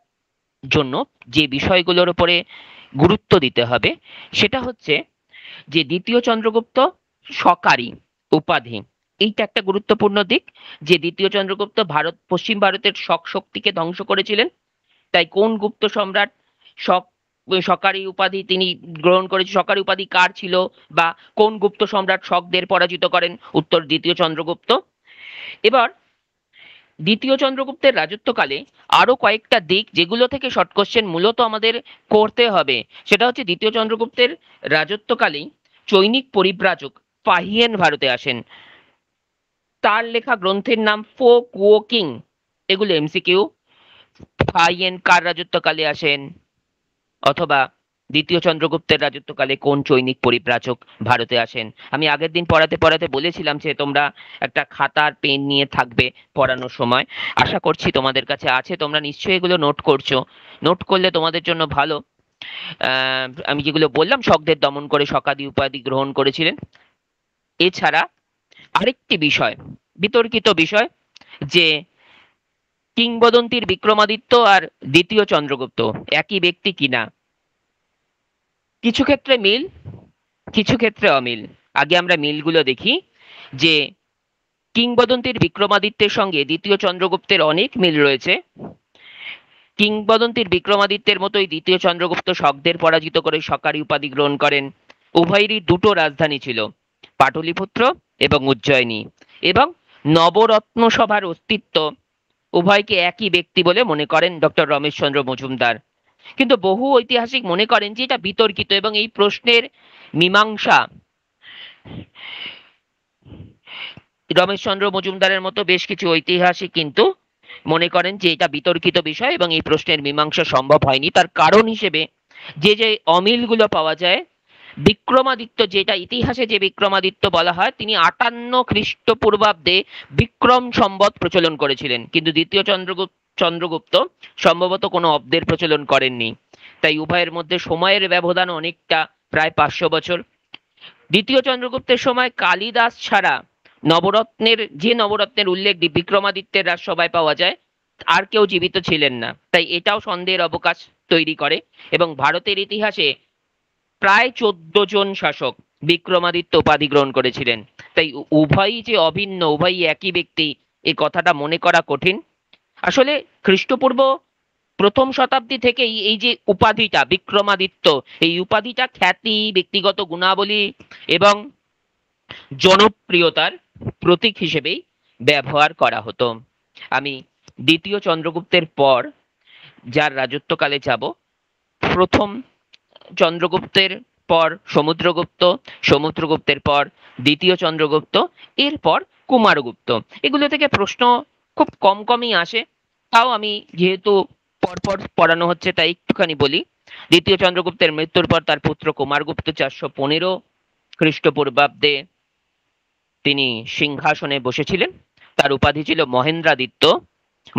জন্য যে বিষয়গুলোর উপরে গুরুত্ব দিতে হবে সেটা হচ্ছে যে দ্বিতীয় চন্দ্রগুপ্ত সকারী উপাধি, এইটা একটা গুরুত্বপূর্ণ দিক। যে দ্বিতীয় চন্দ্রগুপ্ত পশ্চিম ভারতের শক শক্তিকে ধ্বংস করেছিলেন, তাই কোন গুপ্ত সম্রাট সকারী উপাধি তিনি গ্রহণ করেছে, সকারী উপাধি কার ছিল, বা কোন গুপ্ত সম্রাট শকদের পরাজিত করেন? উত্তর দ্বিতীয় চন্দ্রগুপ্ত। এবার দ্বিতীয় চন্দ্রগুপ্তের রাজত্বকালে আরো কয়েকটা দিক যেগুলো থেকে শর্ট কোশ্চেন মূলত আমাদের করতে হবে, সেটা হচ্ছে দ্বিতীয় চন্দ্রগুপ্তের রাজত্বকালেই চৈনিক পরিব্রাজক ফাহিয়েন ভারতে আসেন। তার লেখা গ্রন্থের নাম ফোক ওকিং, এগুলো এমসিকিউ। ফাহিয়েন কার রাজত্বকালে আসেন, অথবা দ্বিতীয় চন্দ্রগুপ্তের রাজত্বকালে কোন চৈনিক পরিব্রাজক ভারতে আসেন? আমি আগের দিন পড়াতে পড়াতে বলেছিলাম যে তোমরা একটা খাতার পেন নিয়ে থাকবে পড়ানোর সময়। আশা করছি তোমাদের কাছে আছে, তোমরা নিশ্চয়ই এগুলো নোট করছো। নোট করলে তোমাদের জন্য ভালো। আমি যেগুলো বললাম, শকদের দমন করে শকাদি উপাধি গ্রহণ করেছিলেন। এছাড়া আরেকটি বিষয়, বিতর্কিত বিষয়, যে কিংবদন্তির বিক্রমাদিত্য আর দ্বিতীয় চন্দ্রগুপ্ত একই ব্যক্তি কিনা। কিছু ক্ষেত্রে মিল, কিছু ক্ষেত্রে অমিল। আগে আমরা মিলগুলো দেখি। যে কিংবদন্তির বিক্রমাদিত্যের সঙ্গে দ্বিতীয় চন্দ্রগুপ্তের অনেক মিল রয়েছে। কিংবদন্তির বিক্রমাদিত্যের মতোই দ্বিতীয় চন্দ্রগুপ্ত শকদের পরাজিত করে সকারী উপাধি গ্রহণ করেন। উভয়েরই দুটো রাজধানী ছিল, পাটলিপুত্র এবং উজ্জয়িনী, এবং নবরত্ন সভার অস্তিত্ব উভয়কে একই ব্যক্তি বলে মনে করেন ডক্টর রমেশচন্দ্র মজুমদার। কিন্তু বহু ঐতিহাসিক মনে করেন যে এটা বিতর্কিত এবং এই প্রশ্নের মীমাংসা রমেশচন্দ্র মজুমদারের মতো বেশ কিছু ঐতিহাসিক কিন্তু মনে করেন যে এটা বিতর্কিত বিষয় এবং এই প্রশ্নের মীমাংসা সম্ভব হয়নি। তার কারণ হিসেবে যে যে অমিলগুলো পাওয়া যায়, বিক্রমাদিত্য, যেটা ইতিহাসে যে বিক্রমাদিত্য বলা হয়, তিনি 58 খ্রিস্টপূর্বাব্দে বিক্রম সম্বত প্রচলন করেছিলেন, কিন্তু দ্বিতীয় চন্দ্রগুপ্ত সম্ভবত কোনো অব্দের প্রচলন করেননি। তাই উভয়ের মধ্যে সময়ের ব্যবধান অনেকটা, প্রায় 500 বছর। দ্বিতীয় চন্দ্রগুপ্তের সময় কালিদাস ছাড়া নবরত্নের উল্লেখ বিক্রমাদিত্যের রাজসভায় পাওয়া যায়, আর কেউ জীবিত ছিলেন না। তাই এটাও সন্দেহের অবকাশ তৈরি করে এবং ভারতের ইতিহাসে প্রায় 14 জন শাসক বিক্রমাদিত্য উপাধি গ্রহণ করেছিলেন। তাই উভয়ই যে অভিন্ন, উভয়ই একই ব্যক্তি, এই কথাটা মনে করা কঠিন। আসলে খ্রিস্টপূর্ব প্রথম শতাব্দী থেকেই এই যে উপাধিটা বিক্রমাদিত্য, এই উপাধিটা খ্যাতি, ব্যক্তিগত গুণাবলী এবং জনপ্রিয়তার প্রতীক হিসেবেই ব্যবহার করা হতো। আমি দ্বিতীয় চন্দ্রগুপ্তের পর যার রাজত্বকালে যাব, প্রথম চন্দ্রগুপ্তের পর সমুদ্রগুপ্ত, সমুদ্রগুপ্তের পর দ্বিতীয় চন্দ্রগুপ্ত, এরপর কুমারগুপ্ত। এগুলো থেকে প্রশ্ন খুব কমই আসে, তাও আমি যেহেতু পরপর পড়ানো হচ্ছে তাই একটুখানি বলি। দ্বিতীয় চন্দ্রগুপ্তের মৃত্যুর পর তার পুত্র কুমারগুপ্ত 415 খ্রিস্টপূর্বাব্দে তিনি সিংহাসনে বসেছিলেন। তার উপাধি ছিল মহেন্দ্রাদিত্য।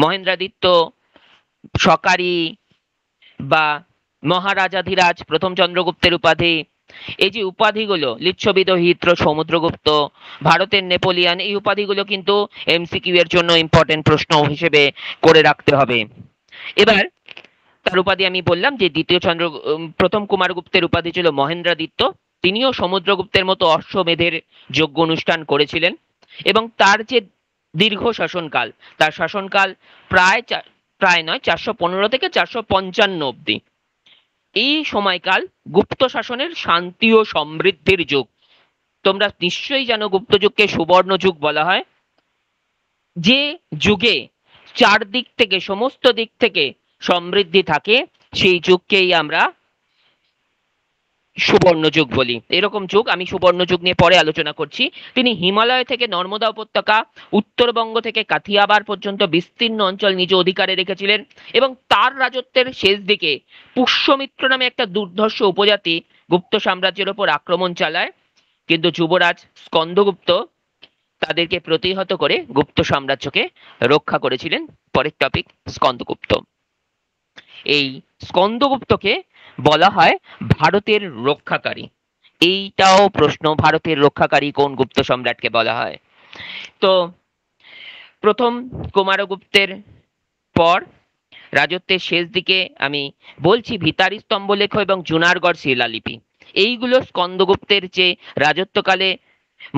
মহেন্দ্রাদিত্য, সকারি বা মহারাজাধিরাজ, প্রথম চন্দ্রগুপ্তের উপাধি, এই যে উপাধিগুলো, লিচ্ছবিদ, হিত্র, সমুদ্রগুপ্ত, ভারতের নেপোলিয়ান, এই উপাধিগুলো কিন্তু এমসিকিউ এর জন্য ইম্পর্টেন্ট প্রশ্ন হিসেবে করে রাখতে হবে। এবার তার উপাধি আমি বললাম যে প্রথম কুমারগুপ্তের উপাধি ছিল মহেন্দ্রাদিত্য। তিনিও সমুদ্রগুপ্তের মতো অশ্বমেধের যজ্ঞ অনুষ্ঠান করেছিলেন এবং তার যে দীর্ঘ শাসনকাল, তার শাসনকাল প্রায় নয় 415 থেকে 455 অব্দি। এই সময়কাল গুপ্ত শাসনের শান্তি ও সমৃদ্ধির যুগ। তোমরা নিশ্চয়ই জানো গুপ্ত যুগকে সুবর্ণ যুগ বলা হয়। যে যুগে চারদিক থেকে, সমস্ত দিক থেকে সমৃদ্ধি থাকে, সেই যুগকেই আমরা সুবর্ণ যুগ বলি। এরকম যুগ, আমি সুবর্ণ যুগ নিয়ে পরে আলোচনা করছি। তিনি হিমালয় থেকে নর্মদা উপত্যকা, উত্তরবঙ্গ থেকে কাথিয়াবার পর্যন্ত বিস্তীর্ণ অঞ্চল নিজ অধিকারে রেখেছিলেন এবং তার রাজত্বের শেষ দিকে পুষ্যমিত্র নামে একটা দুর্ধর্ষ উপজাতি গুপ্ত সাম্রাজ্যের ওপর আক্রমণ চালায়, কিন্তু যুবরাজ স্কন্দগুপ্ত তাদেরকে প্রতিহত করে গুপ্ত সাম্রাজ্যকে রক্ষা করেছিলেন। পরের টপিক, স্কন্দগুপ্ত। এই স্কন্দগুপ্তকে বলা হয় ভারতের রক্ষাকারী। এইটাও প্রশ্ন, ভারতের রক্ষাকারী কোন গুপ্ত সম্রাটকে বলা হয়? তো প্রথম কুমারগুপ্তের পর রাজত্বের শেষ দিকে আমি বলছি ভিতারি স্তম্ভলেখ এবং জুনারগড় শিলালিপি, এইগুলো স্কন্দগুপ্তের যে রাজত্বকালে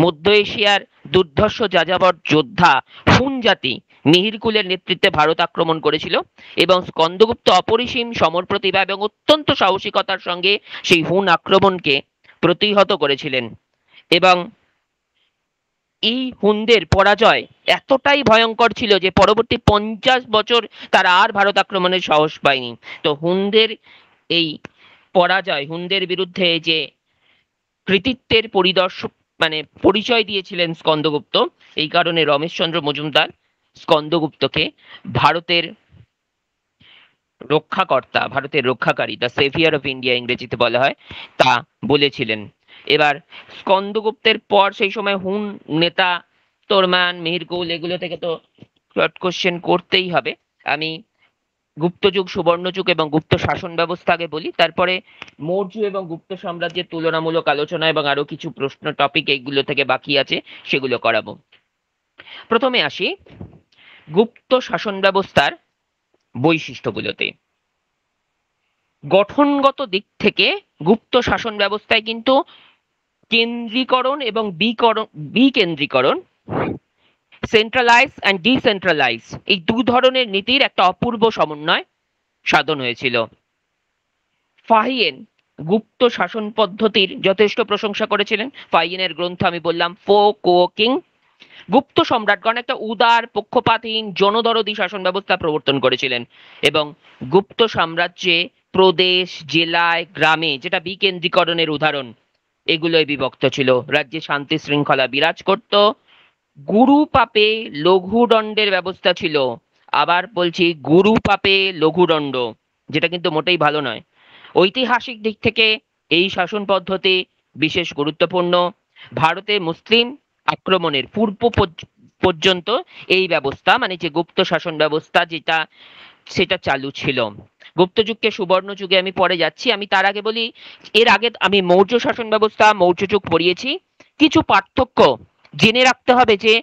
মধ্য এশিয়ার দুর্ধর্ষ যাযাবর যোদ্ধা হুন জাতি মিহিরকুলের নেতৃত্বে ভারত আক্রমণ করেছিল এবং স্কন্দগুপ্ত অপরিসীম সমর প্রতিভা এবং অত্যন্ত সাহসিকতার সঙ্গে সেই হুন আক্রমণকে প্রতিহত করেছিলেন এবং এই হুনদের পরাজয় এতটাই ভয়ঙ্কর ছিল যে পরবর্তী 50 বছর তারা আর ভারত আক্রমণের সাহস পায়নি। তো হুনদের এই পরাজয়, হুনদের বিরুদ্ধে যে কৃতিত্বের পরিচয় দিয়েছিলেন স্কন্দগুপ্ত, এই কারণে রমেশচন্দ্র মজুমদার স্কন্দগুপ্তকে ভারতের রক্ষাকর্তা, ভারতের রক্ষাকারী, দ্য সেভিয়ার অফ ইন্ডিয়া ইংরেজিতে বলা হয়, তা বলেছিলেন। এবার স্কন্দগুপ্তের পর সেই সময় হুন নেতা তোরমান, মিহিরকুল, এগুলো থেকে তো শর্ট কোশ্চেন করতেই হবে। আমি গুপ্তযুগ, সুবর্ণযুগ এবং গুপ্ত শাসন ব্যবস্থাকে বলি, তারপরে মৌর্য এবং গুপ্ত সাম্রাজ্যের তুলনামূলক আলোচনা এবং আরো কিছু প্রশ্ন টপিক এইগুলো থেকে বাকি আছে, সেগুলো করাবো। প্রথমে আসি গুপ্ত শাসন ব্যবস্থার বৈশিষ্ট্যগুলোতে। গঠনগত দিক থেকে গুপ্ত শাসন ব্যবস্থায় কিন্তু কেন্দ্রীকরণ এবং বিকেন্দ্রীকরণ, সেন্ট্রালাইজ অ্যান্ড ডিসেন্ট্রালাইজ, এই দু ধরনের নীতির একটা অপূর্ব সমন্বয় সাধন হয়েছিল। ফাহিয়েন গুপ্ত শাসন পদ্ধতির যথেষ্ট প্রশংসা করেছিলেন। ফাহিয়েনের গ্রন্থ আমি বললাম ফো কো কিং। গুপ্ত সম্রাটগণ একটা উদার, পক্ষপাতহীন, জনদরদী শাসন ব্যবস্থা প্রবর্তন করেছিলেন এবং গুপ্ত সাম্রাজ্যে প্রদেশ, জেলায়, গ্রামে, যেটা বিকেন্দ্রীকরণের উদাহরণ, এগুলোই বিভক্ত ছিল। রাজ্যে শান্তি শৃঙ্খলা বিরাজ করত। গুরু পাপে লঘুদণ্ডের ব্যবস্থা ছিল। আবার বলছি, গুরু পাপে লঘুদণ্ড, যেটা কিন্তু মোটেই ভালো নয়। ঐতিহাসিক দিক থেকে এই শাসন পদ্ধতি বিশেষ গুরুত্বপূর্ণ। ভারতে মুসলিম আক্রমণের পূর্ব পর্যন্ত এই ব্যবস্থা, মানে যে গুপ্ত শাসন ব্যবস্থা যেটা, সেটা চালু ছিল। গুপ্ত যুগকে সুবর্ণ যুগে আমি পরে যাচ্ছি। আমি তার আগে বলি, এর আগে আমি মৌর্য শাসন ব্যবস্থা, মৌর্য যুগ পড়িয়েছি। কিছু পার্থক্য জেনে রাখতে হবে, যে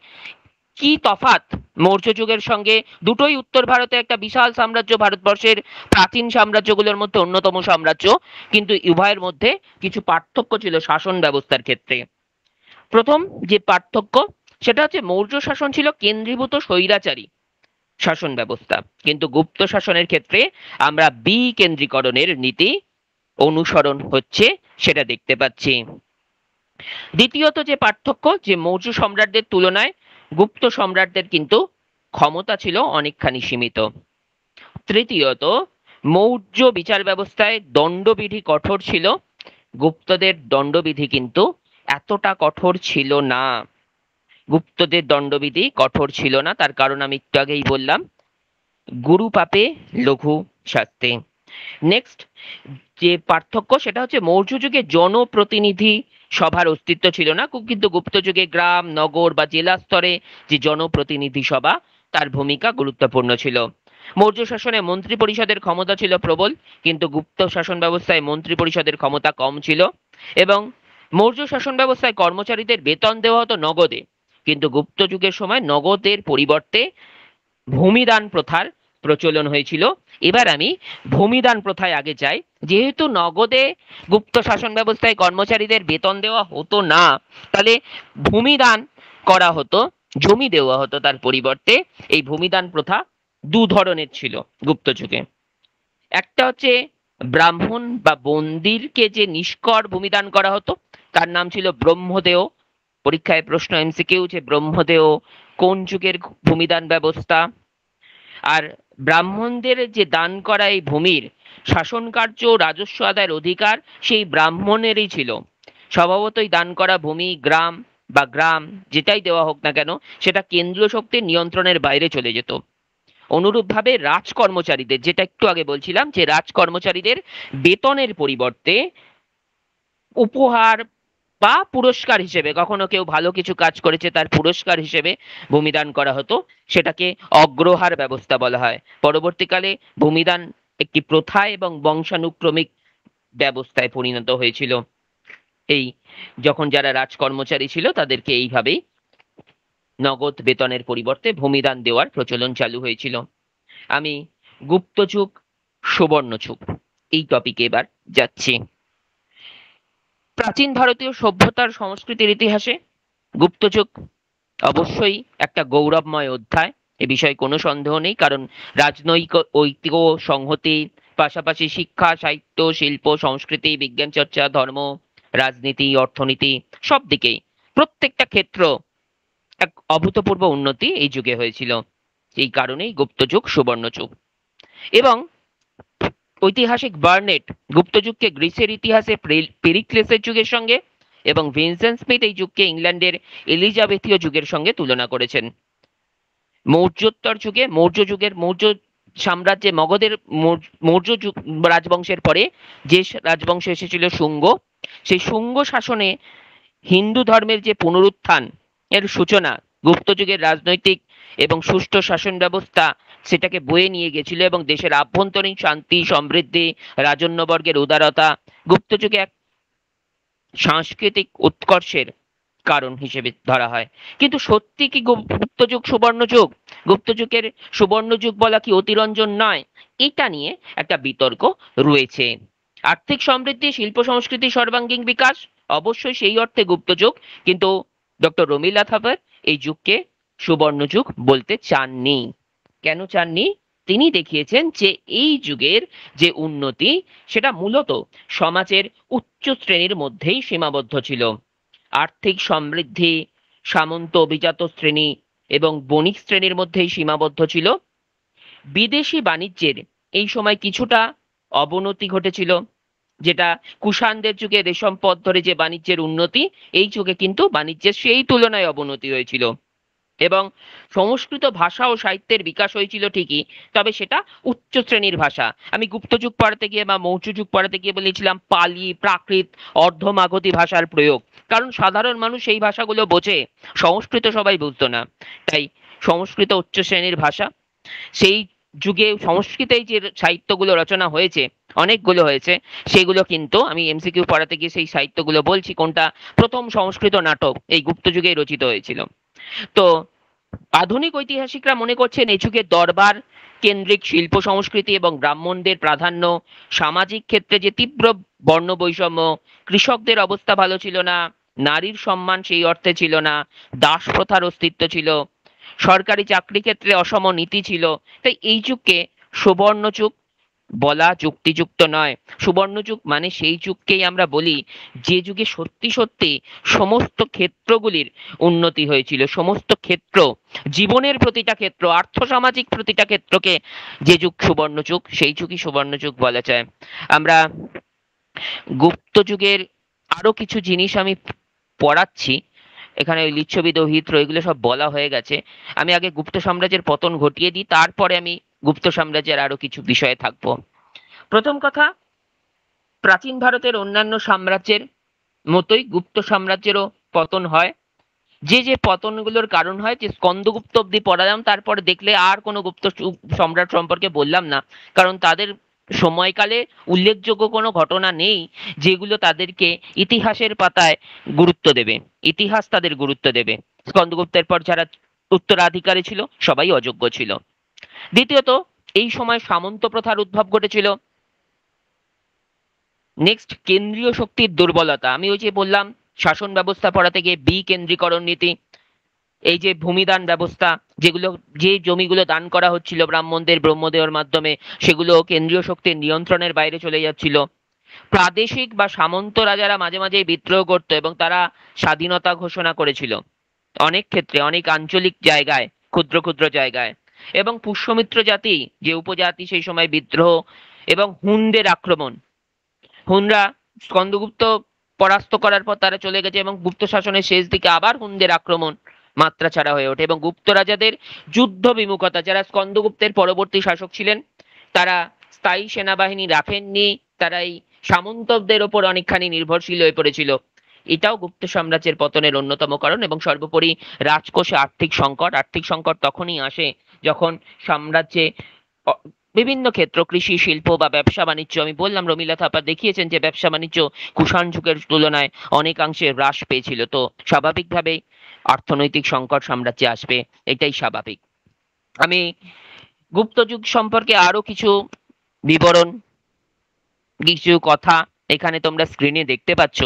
কি তফাৎ মৌর্য যুগের সঙ্গে। দুটোই উত্তর ভারতে একটা বিশাল সাম্রাজ্য, ভারতবর্ষের প্রাচীন সাম্রাজ্যগুলোর মধ্যে অন্যতম সাম্রাজ্য, কিন্তু উভয়ের মধ্যে কিছু পার্থক্য ছিল শাসন ব্যবস্থার ক্ষেত্রে। প্রথম যে পার্থক্য, সেটা হচ্ছে মৌর্য শাসন ছিল কেন্দ্রীভূত স্বৈরাচারী শাসন ব্যবস্থা, কিন্তু গুপ্ত শাসনের ক্ষেত্রে আমরা বিকেন্দ্রীকরণের নীতি অনুসরণ হচ্ছে সেটা দেখতে পাচ্ছি। দ্বিতীয়ত যে পার্থক্য, যে মৌর্য সম্রাটদের তুলনায় গুপ্ত সম্রাটদের কিন্তু ক্ষমতা ছিল অনেকখানি সীমিত। তৃতীয়ত, মৌর্য বিচার ব্যবস্থায় দণ্ডবিধি কঠোর ছিল, গুপ্তদের দণ্ডবিধি কিন্তু এতটা কঠোর ছিল না। গুপ্তদের দণ্ডবিধি কঠোর ছিল না, তার কারণ আমি একটু আগেই বললাম, গুরু পাপে লঘু শাস্তি। নেক্সট যে পার্থক্য, সেটা হচ্ছে মৌর্য যুগে জনপ্রতিনিধি সভার অস্তিত্ব ছিল না, কিন্তু গুপ্ত যুগে গ্রাম, নগর বা জেলা স্তরে যে জনপ্রতিনিধি সভা, তার ভূমিকা গুরুত্বপূর্ণ ছিল। মৌর্য শাসনে মন্ত্রী পরিষদের ক্ষমতা ছিল প্রবল, কিন্তু গুপ্ত শাসন ব্যবস্থায় মন্ত্রী পরিষদের ক্ষমতা কম ছিল। এবং মৌর্য শাসন ব্যবস্থায় কর্মচারীদের বেতন দেওয়া হতো নগদে, কিন্তু গুপ্ত যুগের সময় নগদের পরিবর্তে ভূমিদান প্রথার প্রচলন হয়েছিল। এবার আমি ভূমিদান প্রথায় আগে যাই। যেহেতু নগদে গুপ্ত শাসন ব্যবস্থায় কর্মচারীদের বেতন দেওয়া হতো না, তাহলে ভূমিদান করা হতো, জমি দেওয়া হতো তার পরিবর্তে। এই ভূমিদান প্রথা দু ধরনের ছিল গুপ্ত যুগে। একটা হচ্ছে ব্রাহ্মণ বা বন্দিরকে যে নিষ্কর ভূমিদান করা হতো, তার নাম ছিল ব্রহ্মদেয়। পরীক্ষায় প্রশ্ন এমসিকিউ, যে ব্রহ্মদেয় কোন যুগের ভূমিদান ব্যবস্থা। আর ব্রাহ্মণদের যে দান করা এই ভূমির শাসন কার্য, রাজস্ব আদায়ের অধিকার সেই ব্রাহ্মণেরই ছিল। স্বভাবতই দান করা ভূমি, গ্রাম যেটাই দেওয়া হোক না কেন, সেটা কেন্দ্রীয় শক্তির নিয়ন্ত্রণের বাইরে চলে যেত। অনুরূপভাবে রাজকর্মচারীদের, যেটা একটু আগে বলছিলাম, যে রাজকর্মচারীদের বেতনের পরিবর্তে উপহার বা পুরস্কার হিসেবে, কখনো কেউ ভালো কিছু কাজ করেছে তার পুরস্কার হিসেবে ভূমিদান করা হতো, সেটাকে অগ্রহার ব্যবস্থা বলা হয়। পরবর্তীকালে ভূমিদান একটি প্রথা এবং বংশানুক্রমিক ব্যবস্থায় পরিণত হয়েছিল। এই যখন যারা রাজকর্মচারী ছিল তাদেরকে এইভাবেই নগদ বেতনের পরিবর্তে ভূমিদান দেওয়ার প্রচলন চালু হয়েছিল। আমি গুপ্ত যুগ, সুবর্ণ যুগ, এই টপিকে এবার যাচ্ছি। প্রাচীন ভারতীয় সভ্যতার সংস্কৃতির ইতিহাসে গুপ্ত যুগ অবশ্যই একটা গৌরবময় অধ্যায়, এ বিষয়ে কোনো সন্দেহ নেই। কারণ রাজনৈতিক ঐতিহ্য, সংহতি, পাশাপাশি শিক্ষা, সাহিত্য, শিল্প, সংস্কৃতি, বিজ্ঞান চর্চা, ধর্ম, রাজনীতি, অর্থনীতি, সব দিকেই প্রত্যেকটা ক্ষেত্র এক অভূতপূর্ব উন্নতি এই যুগে হয়েছিল। এই কারণেই গুপ্ত যুগ সুবর্ণ যুগ। এবং ঐতিহাসিক বার্নেট গুপ্ত যুগকে গ্রিসের ইতিহাসে পেরিক্লেসের যুগের সঙ্গে এবং ভিনসেন্ট স্মিথ এই যুগকে ইংল্যান্ডের এলিজাবেথীয় যুগের সঙ্গে তুলনা করেছেন। মৌর্যোত্তর যুগে, মৌর্য সাম্রাজ্যে মগধের মৌর্য যুগ রাজবংশের পরে যে রাজবংশ এসেছিল শুঙ্গ, সেই শুঙ্গ শাসনে হিন্দু ধর্মের যে পুনরুত্থান এর সূচনা গুপ্ত যুগের রাজনৈতিক এবং সুষ্ঠু শাসন ব্যবস্থা সেটাকে বয়ে নিয়ে গেছিল, এবং দেশের আভ্যন্তরীণ শান্তি, সমৃদ্ধি, রাজন্যবর্গের উদারতা গুপ্ত যুগে এক সাংস্কৃতিক উৎকর্ষের কারণ হিসেবে ধরা হয়। কিন্তু সত্যি কি গুপ্ত যুগ সুবর্ণ যুগ? গুপ্ত যুগের সুবর্ণ যুগ বলা কি অতিরঞ্জন নয়? এটা নিয়ে একটা বিতর্ক রয়েছে। আর্থিক সমৃদ্ধি, শিল্প সংস্কৃতি সর্বাঙ্গীন বিকাশ, অবশ্যই সেই অর্থে গুপ্ত যুগ, কিন্তু ডক্টর রমিলা থাপার এই যুগকে সুবর্ণ যুগ বলতে চাননি। কেন চাননি? তিনি দেখিয়েছেন যে এই যুগের যে উন্নতি সেটা মূলত সমাজের উচ্চ শ্রেণীর মধ্যেই সীমাবদ্ধ ছিল। আর্থিক সমৃদ্ধি সামন্ত, অভিজাত শ্রেণী এবং বণিক শ্রেণীর মধ্যেই সীমাবদ্ধ ছিল। বিদেশি বাণিজ্যের এই সময় কিছুটা অবনতি ঘটেছিল, যেটা কুষাণদের যুগে রেশম পথ ধরে যে বাণিজ্যের উন্নতি, এই যুগে কিন্তু বাণিজ্যের সেই তুলনায় অবনতি হয়েছিল। এবং সংস্কৃত ভাষা ও সাহিত্যের বিকাশ হয়েছিল ঠিকই, তবে সেটা উচ্চ শ্রেণীর ভাষা। আমি গুপ্ত যুগ পড়াতে গিয়ে বা মৌর্য যুগ পড়াতে গিয়ে বলেছিলাম পালি, প্রাকৃত, অর্ধমাগধী ভাষার প্রয়োগ, কারণ সাধারণ মানুষ এই ভাষাগুলো বোঝে, সংস্কৃত সবাই বুঝতো না। তাই সংস্কৃত উচ্চ শ্রেণীর ভাষা। সেই যুগে সংস্কৃতেই যে সাহিত্যগুলো রচনা হয়েছে, অনেকগুলো হয়েছে, সেগুলো কিন্তু আমি এমসিকিউ পড়াতে গিয়ে সেই সাহিত্যগুলো বলছি কোনটা। প্রথম সংস্কৃত নাটক এই গুপ্ত যুগেই রচিত হয়েছিল। তো আধুনিক ঐতিহাসিকরা মনে করছেন এই যুগে দরবার কেন্দ্রিক শিল্প সংস্কৃতি এবং ব্রাহ্মণদের প্রাধান্য, সামাজিক ক্ষেত্রে যে তীব্র বর্ণ বৈষম্য, কৃষকদের অবস্থা ভালো ছিল না, নারীর সম্মান সেই অর্থে ছিল না, দাস প্রথার অস্তিত্ব ছিল, সরকারি চাকরি ক্ষেত্রে অসম নীতি ছিল। তাই এই যুগকে সুবর্ণ যুগ বলা যুক্তিযুক্ত নয়। সুবর্ণ যুগ মানে সেই যুগকেই আমরা বলি যে যুগে সত্যি সত্যি সমস্ত ক্ষেত্রগুলির উন্নতি হয়েছিল, সমস্ত ক্ষেত্র, জীবনের প্রতিটা ক্ষেত্র, আর্থসামাজিক প্রতিটা ক্ষেত্রকে যে যুগ সুবর্ণ যুগ, সেই যুগই সুবর্ণ যুগ বলা যায়। আমরা গুপ্ত যুগের আরো কিছু জিনিস আমি পড়াচ্ছি, এখানে ওই লিচ্ছবি দৌহিত্র এগুলো সব বলা হয়ে গেছে। আমি আগে গুপ্ত সাম্রাজ্যের পতন ঘটিয়ে দিই, তারপরে আমি গুপ্ত সাম্রাজ্যের আরো কিছু বিষয়ে থাকবো। প্রথম কথা, প্রাচীন ভারতের অন্যান্য সাম্রাজ্যের মতোই গুপ্ত সাম্রাজ্যেরও পতন হয়। যে যে পতনগুলোর কারণ হয়, যে স্কন্দগুপ্ত অব্দি পড়ালাম, তারপরে দেখলে আর কোনো গুপ্ত সম্রাট সম্পর্কে বললাম না, কারণ তাদের সময়কালে উল্লেখযোগ্য কোনো ঘটনা নেই যেগুলো তাদেরকে ইতিহাসের পাতায় গুরুত্ব দেবে, ইতিহাস তাদের গুরুত্ব দেবে। স্কন্দগুপ্তের পর যারা উত্তরাধিকারী ছিল সবাই অযোগ্য ছিল। দ্বিতীয়ত, এই সময় সামন্ত প্রথার উদ্ভব ঘটেছিল। নেক্সট, কেন্দ্রীয় শক্তির দুর্বলতা। আমি ওই যে বললাম শাসন ব্যবস্থা পড়াতে গিয়ে বিকেন্দ্রীকরণ নীতি, এই যে ভূমিদান ব্যবস্থা, যেগুলো যে জমিগুলো দান করা হচ্ছিল ব্রাহ্মণদের ব্রহ্মদেওর মাধ্যমে, সেগুলো কেন্দ্রীয় শক্তির নিয়ন্ত্রণের বাইরে চলে যাচ্ছিল। প্রাদেশিক বা সামন্ত রাজারা মাঝে মাঝে বিদ্রোহ করতো এবং তারা স্বাধীনতা ঘোষণা করেছিল অনেক ক্ষেত্রে, অনেক আঞ্চলিক জায়গায়, ক্ষুদ্র ক্ষুদ্র জায়গায়। এবং পুষ্যমিত্র জাতি যে উপজাতি সেই সময় বিদ্রোহ, এবং হুনদের আক্রমণ। হুনরা স্কন্দগুপ্ত পরাস্ত করার পর তারা চলে গেছে এবং গুপ্ত শাসনের শেষ দিকে আবার হুনদের আক্রমণ মাত্রা ছাড়া হয়ে ওঠে। এবং গুপ্ত রাজাদের যুদ্ধ বিমুখতা, যারা স্কন্দগুপ্তের পরবর্তী শাসক ছিলেন, তারা স্থায়ী সেনাবাহিনী রাখেননি, তারা এই সামন্তদের ওপর অনেকখানি নির্ভরশীল হয়ে পড়েছিল। এটাও গুপ্ত সাম্রাজ্যের পতনের অন্যতম কারণ। এবং সর্বোপরি রাজকোষে আর্থিক সংকট। আর্থিক সংকট তখনই আসে যখন সাম্রাজ্যে বিভিন্ন ক্ষেত্র, কৃষি, শিল্প বা ব্যবসা বাণিজ্য, আমি বললাম রমিলা থাপা দেখিয়েছেন যে ব্যবসা বাণিজ্য কুষাণ যুগের তুলনায় অনেকাংশে হ্রাস পেয়েছিল। তো স্বাভাবিকভাবেই অর্থনৈতিক সংকট সাম্রাজ্যে আসবে, এটাই স্বাভাবিক। আমি গুপ্ত যুগ সম্পর্কে আরো কিছু বিবরণ, কিছু কথা এখানে তোমরা স্ক্রিনে দেখতে পাচ্ছ।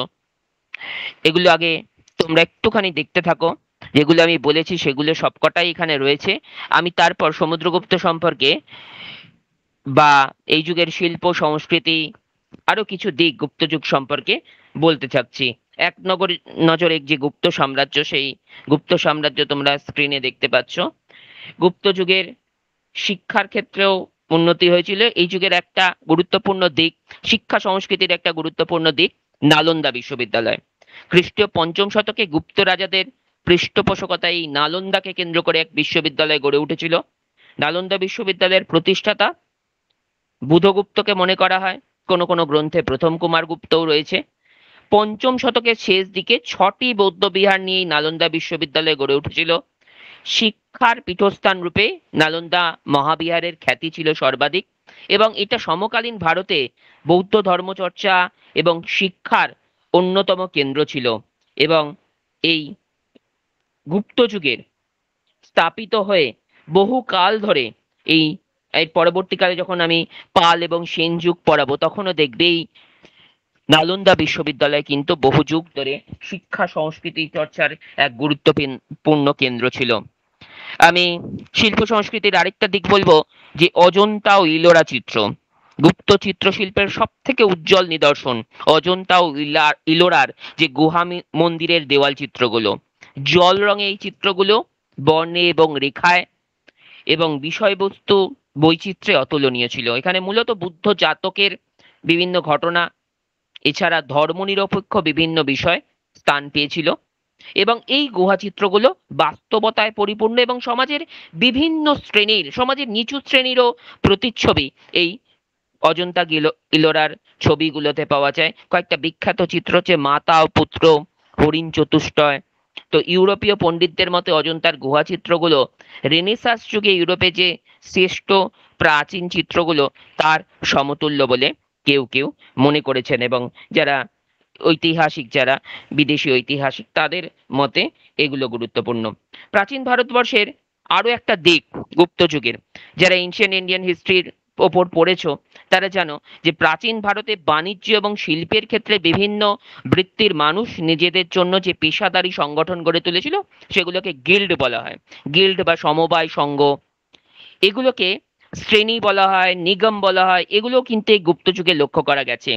এগুলো আগে তোমরা একটুখানি দেখতে থাকো। যেগুলো আমি বলেছি সেগুলো সবকটাই এখানে রয়েছে। আমি তারপর সমুদ্রগুপ্ত সম্পর্কে বা এই যুগের শিল্প সংস্কৃতি আরো কিছু দিক গুপ্ত যুগ সম্পর্কে বলতে চাচ্ছি। এক নজরে যে গুপ্ত সাম্রাজ্য, সেই গুপ্ত সাম্রাজ্য তোমরা স্ক্রিনে দেখতে পাচ্ছ। গুপ্ত যুগের শিক্ষার ক্ষেত্রেও উন্নতি হয়েছিল। এই যুগের একটা গুরুত্বপূর্ণ দিক, শিক্ষা সংস্কৃতির একটা গুরুত্বপূর্ণ দিক, নালন্দা বিশ্ববিদ্যালয়। খ্রিস্টীয় ৫ম শতকে গুপ্ত রাজাদের পৃষ্ঠপোষকতায় এই নালন্দাকে কেন্দ্র করে এক বিশ্ববিদ্যালয় গড়ে উঠেছিল। নালন্দা বিশ্ববিদ্যালয়ের প্রতিষ্ঠাতা বুধগুপ্তকে মনে করা হয়, কোনো কোনো গ্রন্থে প্রথম কুমার গুপ্তও রয়েছে। ৫ম শতকের শেষ দিকে ৬টি বৌদ্ধ বিহার নিয়েই নালন্দা বিশ্ববিদ্যালয় গড়ে উঠেছিল। শিক্ষার পীঠস্থান রূপে নালন্দা মহাবিহারের খ্যাতি ছিল সর্বাধিক, এবং এটা সমকালীন ভারতে বৌদ্ধ ধর্মচর্চা এবং শিক্ষার অন্যতম কেন্দ্র ছিল। এবং এই গুপ্ত যুগের স্থাপিত হয়ে বহু কাল ধরে এই এর পরবর্তীকালে যখন আমি পাল এবং সেন যুগ পড়াবো, তখনও দেখবেই নালন্দা বিশ্ববিদ্যালয় কিন্তু বহু যুগ ধরে শিক্ষা সংস্কৃতি চর্চার এক গুরুত্বপূর্ণ কেন্দ্র ছিল। আমি শিল্প সংস্কৃতির আরেকটা দিক বলবো, যে অজন্তা ও ইলোরা চিত্র গুপ্ত চিত্রশিল্পের সব থেকে উজ্জ্বল নিদর্শন। অজন্তা ও ইলোরার যে গুহা মন্দিরের দেওয়াল চিত্রগুলো, জল রঙে এই চিত্রগুলো, বর্ণে এবং রেখায় এবং বিষয়বস্তু বৈচিত্র্যে অতুলনীয় ছিল। এখানে মূলত বুদ্ধ জাতকের বিভিন্ন ঘটনা, এছাড়া ধর্মনিরপেক্ষ বিভিন্ন বিষয় স্থান পেয়েছিল এবং এই গুহাচিত্রগুলো বাস্তবতায় পরিপূর্ণ এবং সমাজের বিভিন্ন শ্রেণীর, সমাজের নিচু শ্রেণীরও প্রতিচ্ছবি এই অজন্তা ইলোরার ছবিগুলোতে পাওয়া যায়। কয়েকটা বিখ্যাত চিত্র হচ্ছে মাতা ও পুত্র, হরিণ চতুষ্টয়। তো ইউরোপীয় পণ্ডিতদের মতে অজন্তার গুহা চিত্রগুলো রেনেসাঁস যুগে ইউরোপে যে শ্রেষ্ঠ প্রাচীন চিত্রগুলো তার সমতুল্য বলে কেউ কেউ মনে করেছেন, এবং যারা ঐতিহাসিক, যারা বিদেশি ঐতিহাসিক, তাদের মতে এগুলো গুরুত্বপূর্ণ। প্রাচীন ভারতবর্ষের আরো একটা দিক গুপ্ত যুগের, যারা এনশিয়েন্ট ইন্ডিয়ান হিস্ট্রির ওপর পড়েছো তারা জানো যে প্রাচীন ভারতে বাণিজ্য এবং শিল্পের ক্ষেত্রে বিভিন্ন বৃত্তির মানুষ নিজেদের জন্য যে পেশাদারি সংগঠন গড়ে তুলেছিল সেগুলোকে গিল্ড বলা হয়। গিল্ড বা সমবায় সংঘ, এগুলোকে শ্রেণী বলা হয়, নিগম বলা হয়, এগুলো কিন্তু এই গুপ্ত যুগে লক্ষ্য করা গেছে।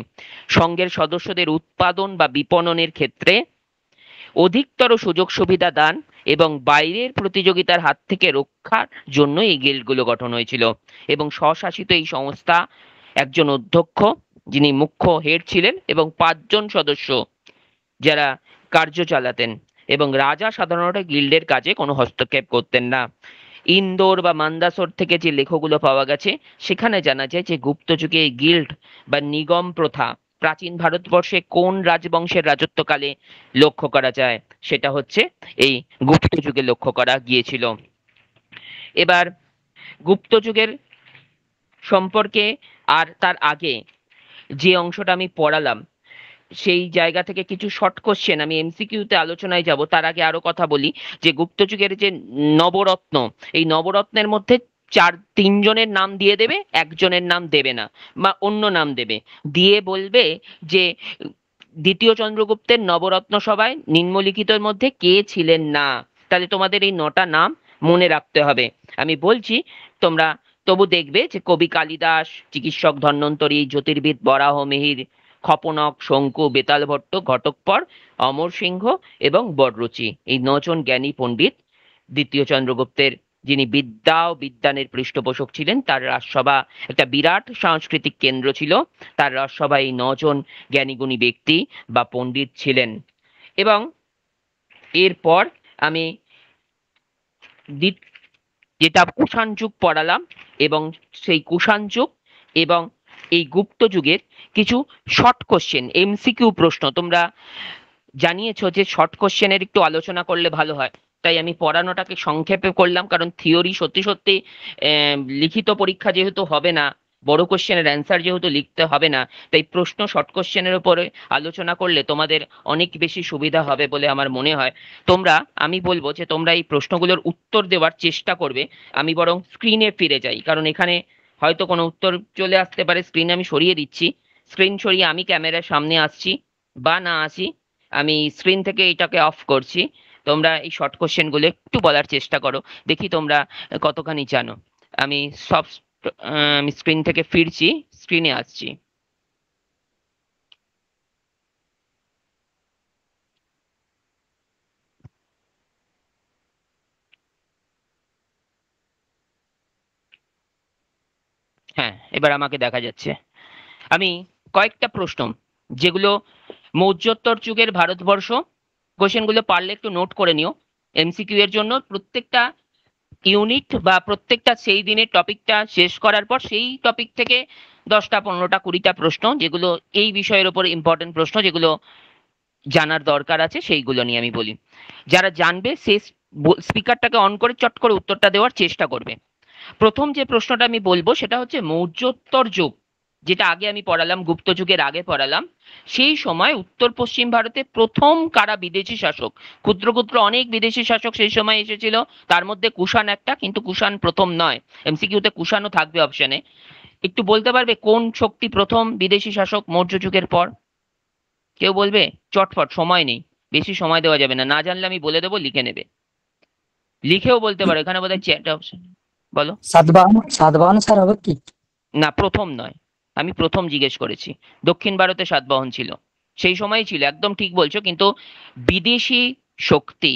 সংঘের সদস্যদের উৎপাদন বা বিপণনের ক্ষেত্রে অধিকতর সুযোগ সুবিধা দান এবং বাইরের প্রতিযোগিতার হাত থেকে রক্ষার জন্য এই গিল্ডগুলো গঠন হয়েছিল। এবং স্বশাসিত এই সংস্থা একজন অধ্যক্ষ, যিনি মুখ্য হেড ছিলেন, এবং 5 জন সদস্য যারা কার্য চালাতেন, এবং রাজা সাধারণত গিল্ডের কাজে কোনো হস্তক্ষেপ করতেন না। ইন্দোর বা মান্দাসোর থেকে যে লেখগুলো পাওয়া গেছে সেখানে জানা যায় যে গুপ্ত যুগে এই গিল্ড বা নিগম প্রথা প্রাচীন ভারতবর্ষে কোন রাজবংশের রাজত্বকালে লক্ষ্য করা যায়, সেটা হচ্ছে এই গুপ্ত যুগে লক্ষ্য করা গিয়েছিল। এবার গুপ্ত যুগের সম্পর্কে আর তার আগে যে অংশটা আমি পড়ালাম সেই জায়গা থেকে কিছু শর্ট কোশ্চেন আমি এমসিকিউতে আলোচনায় যাব। তার আগে আরো কথা বলি যে গুপ্ত যুগের যে নবরত্ন, এই নবরত্নের মধ্যে 3 জনের নাম দিয়ে দেবে, একজনের নাম দেবে না বা অন্য নাম দেবে, দিয়ে বলবে যে দ্বিতীয় চন্দ্রগুপ্তের নবরত্ন সভায় নিম্নলিখিতের মধ্যে কে ছিলেন না। তাহলে তোমাদের এই 9টা নাম মনে রাখতে হবে। আমি বলছি, তোমরা তবু দেখবে যে কবি কালিদাস, চিকিৎসক ধন্বন্তরী, জ্যোতির্বিদ বরাহ মিহির, খপনক, শঙ্কু, বেতাল ভট্ট, ঘটকপর, অমর সিংহ এবং বররুচি, এই 9জন জ্ঞানী পণ্ডিত দ্বিতীয় চন্দ্রগুপ্তের, যিনি বিদ্যা ও বিজ্ঞানের পৃষ্ঠপোষক ছিলেন, তার রাজসভা একটা বিরাট সাংস্কৃতিক কেন্দ্র ছিল। তার রাজসভায় এই 9জন জ্ঞানীগুণী ব্যক্তি বা পণ্ডিত ছিলেন। এবং এরপর আমি যেটা কুষাণ যুগ পড়ালাম, এবং সেই কুষাণ যুগ এবং এই গুপ্ত যুগের কিছু শর্ট কোশ্চেন এমসিকিউ প্রশ্ন তোমরা জানিয়েছো যে শর্ট কোশ্চেনের একটু আলোচনা করলে ভালো হয়, তাই আমি পড়ানোটাকে সংক্ষেপে করলাম, কারণ থিওরি সত্যি সত্যি লিখিত পরীক্ষা যেহেতু হবে না, বড় কোশ্চেনের অ্যান্সার যেহেতু লিখতে হবে না, তাই প্রশ্ন শর্ট কোশ্চেনের উপরে আলোচনা করলে তোমাদের অনেক বেশি সুবিধা হবে বলে আমার মনে হয়। তোমরা, আমি বলবো যে তোমরা এই প্রশ্নগুলোর উত্তর দেওয়ার চেষ্টা করবে। আমি বরং স্ক্রিনে ফিরে যাই, কারণ এখানে হয়তো কোনো উত্তর চলে আসতে পারে। স্ক্রিন আমি সরিয়ে দিচ্ছি, স্ক্রিন সরিয়ে আমি ক্যামেরার সামনে আসছি বা না আসি, আমি স্ক্রিন থেকে এটাকে অফ করছি। তোমরা এই শর্ট কোশ্চেন গুলো একটু বলার চেষ্টা করো, দেখি তোমরা কতখানি জানো। আমি সব আমি স্ক্রিন থেকে ফিরছি, স্ক্রিনে আসছি। হ্যাঁ, এবার আমাকে দেখা যাচ্ছে। আমি কয়েকটা প্রশ্ন, যেগুলো মৌর্যোত্তর যুগের ভারতবর্ষ, কোশ্চেনগুলো পারলে একটু নোট করে নিও এমসিকিউ এর জন্য। প্রত্যেকটা ইউনিট বা প্রত্যেকটা সেই দিনের টপিকটা শেষ করার পর সেই টপিক থেকে 10টা 15টা 20টা প্রশ্ন, যেগুলো এই বিষয়ের উপর ইম্পর্টেন্ট প্রশ্ন, যেগুলো জানার দরকার আছে, সেইগুলো নিয়ে আমি বলি। যারা জানবে সে স্পিকারটাকে অন করে চট করে উত্তরটা দেওয়ার চেষ্টা করবে। প্রথম যে প্রশ্নটা আমি বলবো সেটা হচ্ছে মৌর্যোত্তর যুগ, যেটা আগে আমি পড়ালাম, গুপ্ত যুগের আগে পড়ালাম। সেই সময় উত্তর পশ্চিম ভারতে প্রথম কারা বিদেশি শাসক? ক্ষুদ্র ক্ষুদ্র অনেক বিদেশি শাসক সেই সময় এসেছিল, তার মধ্যে কুষাণ একটা, কিন্তু কুষাণ প্রথম নয়। এমসিকিউতে কুষাণও থাকবে অপশনে। একটু বলতে পারবে কোন শক্তি প্রথম বিদেশি শাসক মৌর্য যুগের পর? কেউ বলবে? চটপট, সময় নেই, বেশি সময় দেওয়া যাবে না, না জানলে আমি বলে দেবো, লিখে নেবে। লিখেও বলতে পারো, এখানে বোধহয় চ্যাট অপশন। বলো। সাতবাহন, সাতবাহন স্যার হবে কি? না, প্রথম নয়, আমি প্রথম জিজ্ঞেস করেছি। দক্ষিণ ভারতে সাতবাহন ছিল, সেই সময়ই ছিল, একদম ঠিক বলছো, কিন্তু বিদেশি শক্তি,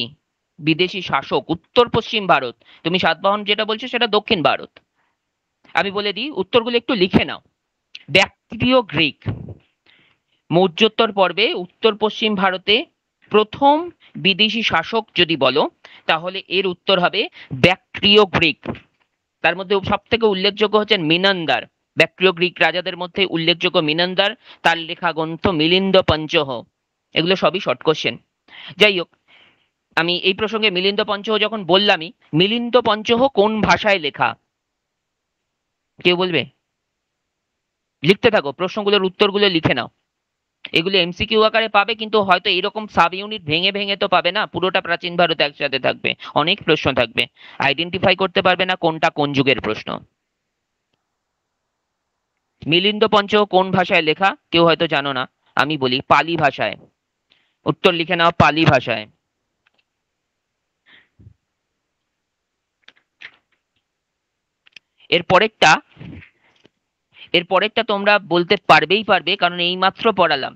বিদেশি শাসক উত্তর পশ্চিম ভারত। তুমি সাতবাহন যেটা বলছো সেটা দক্ষিণ ভারত। আমি বলে দিই উত্তরগুলো একটু লিখে নাও। ব্যাক্ট্রিয় গ্রিক, মৌর্যোত্তর পর্বে উত্তর পশ্চিম ভারতে প্রথম বিদেশি শাসক যদি বলো তাহলে এর উত্তর হবে ব্যাক্ট্রিয় গ্রিক। তার মধ্যে সব থেকে উল্লেখযোগ্য হচ্ছেন মিনান্দার। ব্যাক্ট্রিয় গ্রিক রাজাদের মধ্যে উল্লেখযোগ্য মিনান্দার, তার লেখা গ্রন্থ মিলিন্দ পঞ্চহ। এগুলো সবই শর্ট কোশ্চেন। যাই হোক, আমি এই প্রসঙ্গে মিলিন্দ পঞ্চহ যখন বললামই, মিলিন্দ পঞ্চহ কোন ভাষায় লেখা কেউ বলবে? লিখতে থাকো, প্রশ্নগুলোর উত্তরগুলো লিখে নাও। এগুলো এমসিকিউ আকারে পাবে, কিন্তু হয়তো এরকম সাব ইউনিট ভেঙে ভেঙে তো পাবে না, পুরোটা প্রাচীন ভারত একসাথে থাকবে, অনেক প্রশ্ন থাকবে, আইডেন্টিফাই করতে পারবে না কোনটা কোন যুগের প্রশ্ন। মিলিন্দ পঞ্চহ কোন ভাষায় লেখা কেউ হয়তো জানো না, আমি বলি পালি ভাষায়। উত্তর লিখে নাও, পালি ভাষায়। এর পরেরটা, এর পরেরটা তোমরা বলতে পারবেই পারবে, কারণ এই মাত্র পড়ালাম।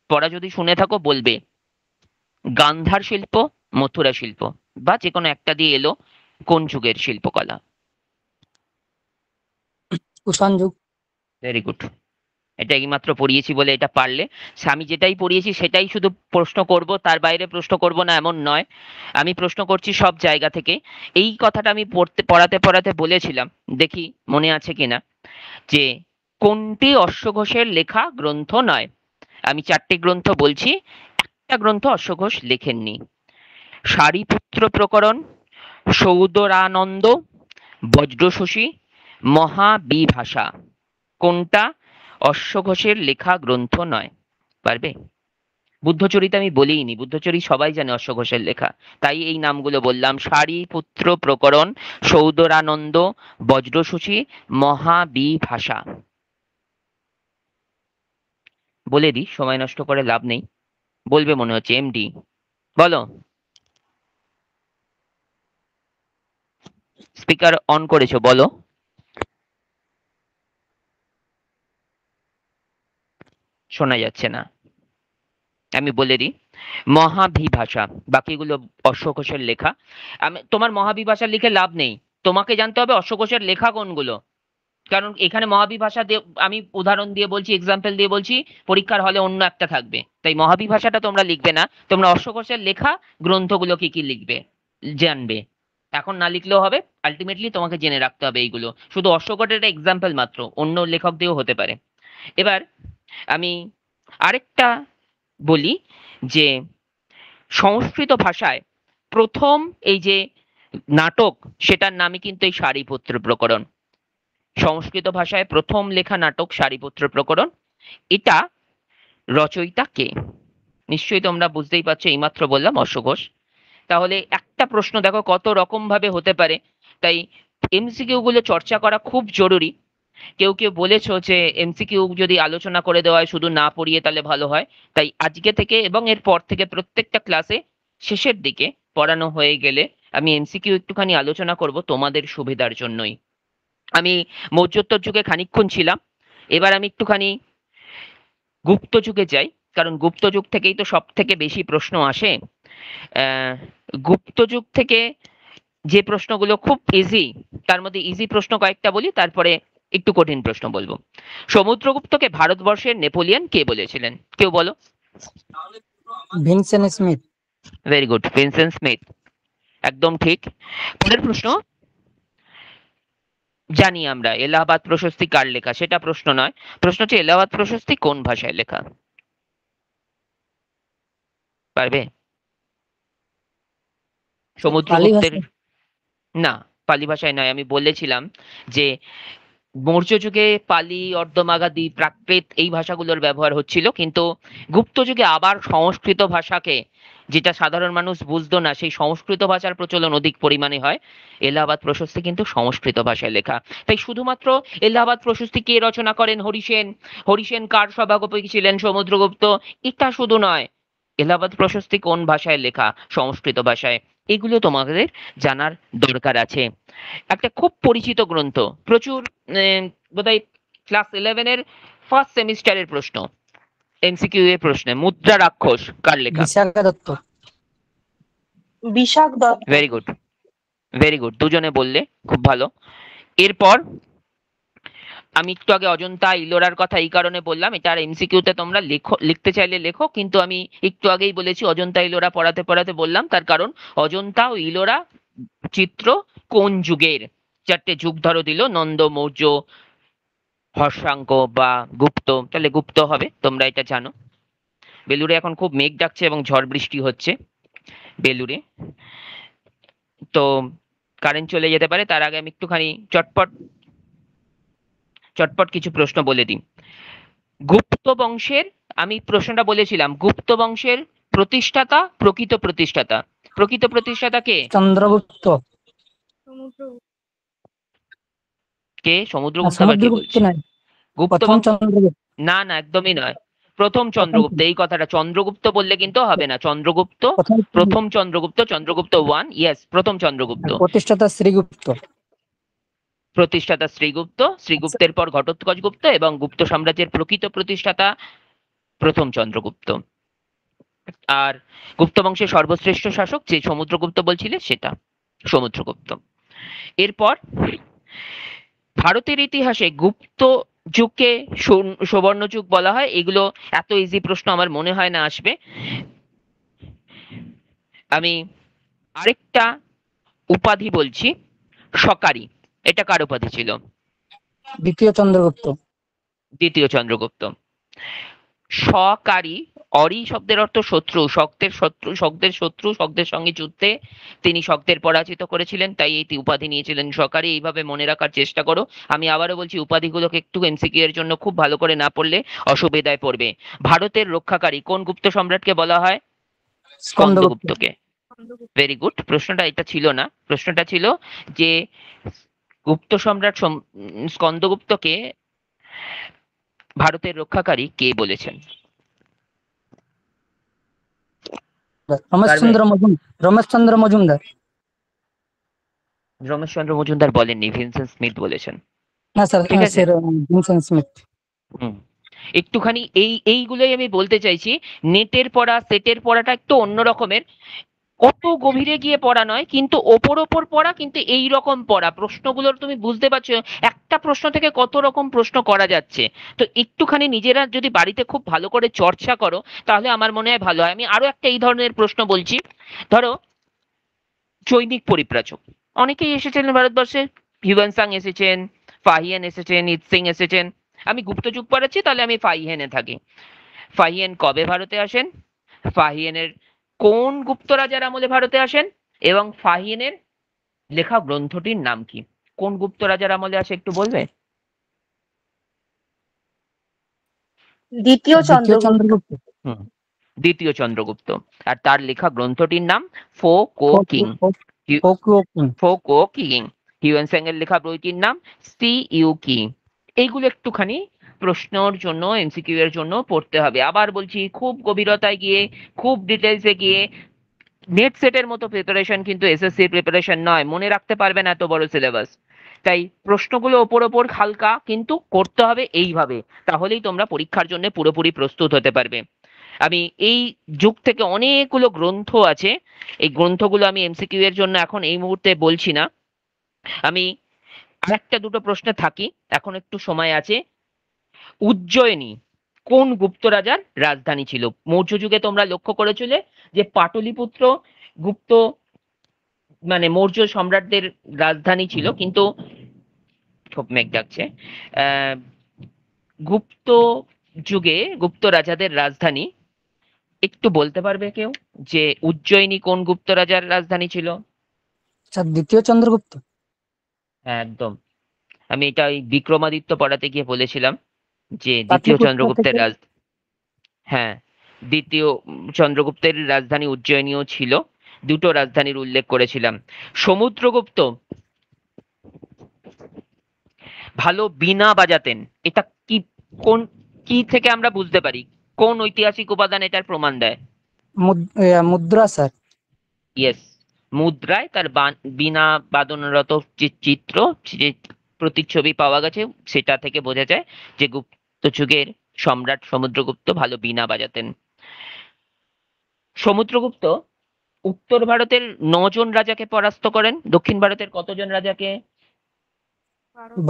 পড়া যদি শুনে থাকো বলবে। গান্ধার শিল্প, মথুরা শিল্প, বা যে কোনো একটা দিয়ে এলো, কোন যুগের শিল্পকলা? কুষাণ যুগ। Very good. এটা এইমাত্র পড়িয়েছি বলে এটা পারলে। আমি যেটাই পড়িয়েছি সেটাই শুধু প্রশ্ন করব, তার বাইরে প্রশ্ন করব না এমন নয়, আমি প্রশ্ন করছি সব জায়গা থেকে। এই কথাটা আমি পড়াতে পড়াতে বলেছিলাম, দেখি মনে আছে কিনা, যে কোনটি অশ্বঘোষের লেখা গ্রন্থ নয়। আমি চারটি গ্রন্থ বলছি, একটা গ্রন্থ অশ্বঘোষ লেখেননি। সারিপুত্র প্রকরণ, সৌদরানন্দ, বজ্রশশী, মহাবিভাষা। কোনটা অশ্বঘোষের লেখা গ্রন্থ নয়? পারবে? বুদ্ধচরিত আমি বলিনি, বুদ্ধচরিত সবাই জানে অশ্বঘোষের লেখা, তাই এই নামগুলো বললাম: সারিপুত্র প্রকরণ, সৌদরানন্দ, বজ্রশশী, মহাবিভাষা। বলে দিই, সময় নষ্ট করে লাভ নেই, বলবে মনে হচ্ছে। এমডি বলো। স্পিকার অন করেছো, বলো। শোনা যাচ্ছে না, আমি বলে দিই, মহাবিভাষা। বাকিগুলো অশ্বঘোষের লেখা। আমি তোমার মহাবিভাষা লিখে লাভ নেই, তোমাকে জানতে হবে অশ্বঘোষের লেখা কোনগুলো। কারণ এখানে মহাবিভাষা দিয়ে আমি উদাহরণ দিয়ে বলছি, এক্সাম্পল দিয়ে বলছি, পরীক্ষার হলে অন্য একটা থাকবে, তাই মহাবিভাষাটা তোমরা লিখবে না, তোমরা অশ্বঘোষের লেখা গ্রন্থগুলো কি কি লিখবে জানবে। এখন না লিখলেও হবে, আলটিমেটলি তোমাকে জেনে রাখতে হবে এইগুলো। শুধু অশ্বঘোষের একটা এক্সাম্পল মাত্র, অন্য লেখক দিয়েও হতে পারে। এবার আমি আরেকটা বলি, যে সংস্কৃত ভাষায় প্রথম এই যে নাটক, সেটার নামই কিন্তু এই সারিপুত্র প্রকরণ। সংস্কৃত ভাষায় প্রথম লেখা নাটক সারিপুত্র প্রকরণ। এটা রচয়িতা কে? নিশ্চয়ই তোমরা বুঝতেই পারছো, এইমাত্র বললাম অশ্বঘোষ। তাহলে একটা প্রশ্ন দেখো কত রকম ভাবে হতে পারে, তাই এমসিকিউ গুলো চর্চা করা খুব জরুরি। কেউ কেউ বলেছো যে এমসিকিউ যদি আলোচনা করে দেওয়া হয় শুধু না পড়িয়ে, তাহলে ভালো হয়। তাই আজকে থেকে এবং এর পর থেকে প্রত্যেকটা ক্লাসে শেষের দিকে পড়ানো হয়ে গেলে আমি এমসিকিউ একটুখানি আলোচনা করব তোমাদের সুবিধার জন্যই। আমি মৌর্যোত্তর যুগে খানিকক্ষণ ছিলাম, এবার আমি একটুখানি গুপ্ত যুগে যাই, কারণ গুপ্ত যুগ থেকেই তো সব থেকে বেশি প্রশ্ন আসে। আহ, গুপ্ত যুগ থেকে যে প্রশ্নগুলো খুব ইজি, তার মধ্যে ইজি প্রশ্ন কয়েকটা বলি, তারপরে একটু কঠিন প্রশ্ন বলবো। সমুদ্রগুপ্তকে ভারতবর্ষের নেপোলিয়ন কে বলেছিলেন কেউ বলো? Vincent Smith. Very good, Vincent Smith, একদম ঠিক। পরের প্রশ্ন, জানি আমরা এলাহাবাদ প্রশস্তি কার লেখা, সেটা প্রশ্ন নয়। প্রশ্ন হচ্ছে এলাহাবাদ প্রশস্তি কোন ভাষায় লেখা? পারবে? পালি সমুদ্রগুপ্তের, ভাষা। না, পালি ভাষায় নয়। আমি বলেছিলাম যে মৌর্য যুগে পালি, অর্ধমাগাধী, প্রাকৃত এই ভাষাগুলোর ব্যবহার হচ্ছিল, কিন্তু গুপ্ত যুগে আবার সংস্কৃত ভাষাকে, যেটা সাধারণ মানুষ বুঝতো না, সেই সংস্কৃত ভাষার প্রচলন অধিক পরিমাণে হয়। এলাহাবাদ প্রশস্তি কিন্তু সংস্কৃত ভাষায় লেখা। তাই শুধুমাত্র এলাহাবাদ প্রশস্তি কে রচনা করেন? হরিসেন। হরিসেন কার সভাকবি ছিলেন? সমুদ্রগুপ্ত। এটা শুধু নয়, এলাহাবাদ প্রশস্তি কোন ভাষায় লেখা? সংস্কৃত ভাষায়। এগুলো তোমাদের জানার দরকার আছে। একটা খুব পরিচিত গ্রন্থ, প্রচুর বোধহয় ক্লাস 11-এর ফার্স্ট সেমিস্টারের প্রশ্ন, এমসিকিউ এর প্রশ্নে, মুদ্রা রাক্ষস কার লেখা? Vishakha Datta. Vishakh Datta. Very good, very good, দুজনে বললে, খুব ভালো। এরপর আমি একটু আগে অজন্তা ইলোরার কথা এই কারণে বললাম, এটা আর এমসিকিউতে তোমরা লেখো, লিখতে চাইলে লেখো, কিন্তু আমি একটু আগেই বলেছি অজন্তা ইলোরা পড়াতে পড়াতে বললাম, তার কারণ অজন্তা ও ইলোরা চিত্র কোন যুগের, চারটে যুগ ধরো দিল, নন্দ, মৌর্য, হর্ষাঙ্ক বা গুপ্ত, তাহলে গুপ্ত হবে, তোমরা এটা জানো। বেলুড়ে এখন খুব মেঘ ডাকছে এবং ঝড় বৃষ্টি হচ্ছে বেলুড়ে, তো কারেন্ট চলে যেতে পারে, তার আগে আমি একটুখানি চটপট চটপট কিছু প্রশ্ন বলে দিই। গুপ্ত বংশের, আমি প্রশ্নটা বলেছিলাম, গুপ্ত বংশের প্রতিষ্ঠাতা, প্রকৃত প্রতিষ্ঠাতা কে? চন্দ্রগুপ্ত। কে? না, সমুদ্রগুপ্ত আবার কে সমুদ্রগুপ্ত বলছে? নয়, গুপ্ত প্রথম বংশ, চন্দ্রগুপ্ত। না না একদমই নয়, প্রথম প্রথম চন্দ্রগুপ্ত, এই কথাটা চন্দ্রগুপ্ত বললে কিন্তু হবে না, চন্দ্রগুপ্ত, প্রথম প্রথম চন্দ্রগুপ্ত, চন্দ্রগুপ্ত ওয়ান, ইয়েস প্রথম চন্দ্রগুপ্ত। প্রতিষ্ঠাতা শ্রীগুপ্ত। প্রতিষ্ঠাতা শ্রীগুপ্ত, আচ্ছা, শ্রীগুপ্তের পর ঘটোৎকচ গুপ্ত, এবং গুপ্ত সাম্রাজ্যের প্রকৃত প্রতিষ্ঠাতা প্রথম চন্দ্রগুপ্ত। আর গুপ্ত বংশের সর্বশ্রেষ্ঠ শাসক যে সমুদ্রগুপ্ত বলছিলে সেটা সমুদ্রগুপ্ত। এরপর ভারতের ইতিহাসে গুপ্ত যুগকে সুবর্ণ যুগ বলা হয়, এগুলো এত ইজি প্রশ্ন আমার মনে হয় না আসবে। আমি আরেকটা উপাধি বলছি, সকারি, এটা কার উপাধি ছিল? দ্বিতীয় চন্দ্রগুপ্ত। দ্বিতীয় চন্দ্রগুপ্ত। সকারি, অরি শব্দের অর্থ শত্রু, শক্তের সঙ্গে যুদ্ধে তিনি শক্তের পরাজিত করেছিলেন, তাই এই উপাধি নিয়েছিলেন সকারি, এইভাবে মনে রাখার চেষ্টা করো। আমি আবারও বলছি উপাধিগুলোকে একটু এমসিকিউ এর জন্য খুব ভালো করে না পড়লে অসুবিধায় পড়বে। ভারতের রক্ষাকারী কোন গুপ্ত সম্রাটকে বলা হয়? স্কন্দগুপ্ত। স্কন্দগুপ্তকে। ভেরি গুড, প্রশ্নটা এটা ছিল না, প্রশ্নটা ছিল যে গুপ্ত সম্রাট স্কন্দগুপ্তকে ভারতের রক্ষাকারী কে বলেছেন? পারবে? রমেশচন্দ্র মজুমদার। রমেশচন্দ্র মজুমদার বলেননি, ভিনসেন্ট স্মিথ বলেছেন। না স্যার, ঠিক আছে, স্যার ভিনসেন্ট স্মিথ। হুম, একটুখানি এইগুলোই আমি বলতে চাইছি। নেটের পড়া, সেটের পড়াটা একটু অন্য রকমের, অত গভীরে গিয়ে পড়া নয়, কিন্তু ওপর ওপর পড়া, কিন্তু এই রকম পড়া, প্রশ্নগুলোর তুমি বুঝতে পারছো একটা প্রশ্ন থেকে কত রকম প্রশ্ন করা যাচ্ছে। তো একটুখানি নিজেরা যদি বাড়িতে খুব ভালো করে চর্চা করো তাহলে আমার মনে হয় ভালো হয়। আমি আরো একটা এই ধরনের প্রশ্ন বলছি, ধরো চৈনিক পরিব্রাজক, অনেকেই এসেছেন ভারতবর্ষে, হিউয়েন সাং এসেছেন, ফাহিয়েন এসেছেন, ইৎসিং এসেছেন। আমি গুপ্ত যুগ পড়াচ্ছি, তাহলে আমি ফাহিয়েনে থাকি। ফাহিয়েন কবে ভারতে আসেন? ফাহিয়েনের কোন গুপ্ত রাজার আমলে ভারতে আসেন? এবং ফাহিয়েনের লেখা গ্রন্থটির নাম কি? কোন গুপ্ত রাজার আমলে আসে একটু বলবে? দ্বিতীয় দ্বিতীয় চন্দ্রগুপ্ত। চন্দ্রগুপ্ত। হুম, দ্বিতীয় চন্দ্রগুপ্ত। আর তার লেখা গ্রন্থটির নাম ফো কো কিং। ফো কো কিং। হিউয়েন স্যাং এর লেখা বইটির নাম সি ইউ কি। এইগুলো একটুখানি প্রশ্নর জন্য, এমসিকিউ এর জন্য পড়তে হবে। আবার বলছি, খুব গভীরতায় গিয়ে, খুব ডিটেলসে গিয়ে, নেট সেটের মতো প্রিপারেশন কিন্তু এসএসসি প্রিপারেশন নয়, মনে রাখতে পারবে না এত বড় সিলেবাস। তাই প্রশ্নগুলো ওপর ওপর হালকা, কিন্তু করতে হবে এইভাবে, তাহলেই তোমরা পরীক্ষার জন্য পুরোপুরি প্রস্তুত হতে পারবে। আমি এই যুগ থেকে অনেকগুলো গ্রন্থ আছে, এই গ্রন্থগুলো আমি এমসিকিউ এর জন্য এখন এই মুহূর্তে বলছি না। আমি আরেকটা দুটো প্রশ্নে থাকি, এখন একটু সময় আছে। উজ্জয়িনী কোন গুপ্ত রাজার রাজধানী ছিল? মৌর্য যুগে তোমরা লক্ষ্য করেছিলে যে পাটলিপুত্র গুপ্ত, মানে মৌর্য সম্রাটদের রাজধানী ছিল, কিন্তু খুব মেঘ ডাকছে। আহ গুপ্ত যুগে গুপ্ত রাজাদের রাজধানী একটু বলতে পারবে কেউ যে উজ্জয়িনী কোন গুপ্ত রাজার রাজধানী ছিল? আচ্ছা, দ্বিতীয় চন্দ্রগুপ্ত। হ্যাঁ একদম, আমি এটা ওই বিক্রমাদিত্য পড়াতে গিয়ে বলেছিলাম যে দ্বিতীয় পাটলিপুত্র চন্দ্রগুপ্তের থেকে। হ্যাঁ, দ্বিতীয় চন্দ্রগুপ্তের রাজধানী উজ্জয়িনীও ছিল, দুটো রাজধানীর উল্লেখ করেছিলাম। সমুদ্রগুপ্ত ভালো বীণা বাজাতেন, এটা কি, কোন, কি থেকে আমরা বুঝতে পারি, কোন ঐতিহাসিক উপাদান এটার প্রমাণ দেয়? মুদ্রা স্যার। ইয়েস, মুদ্রায় তার বীণা বাদনরত যে চিত্র, যে প্রতিচ্ছবি পাওয়া গেছে, সেটা থেকে বোঝা যায় যে গুপ্ত যুগের সম্রাট সমুদ্রগুপ্ত ভালো বীণা বাজাতেন। সমুদ্রগুপ্ত উত্তর ভারতের 9 জন রাজাকে পরাস্ত করেন, দক্ষিণ ভারতের কতজন রাজাকে?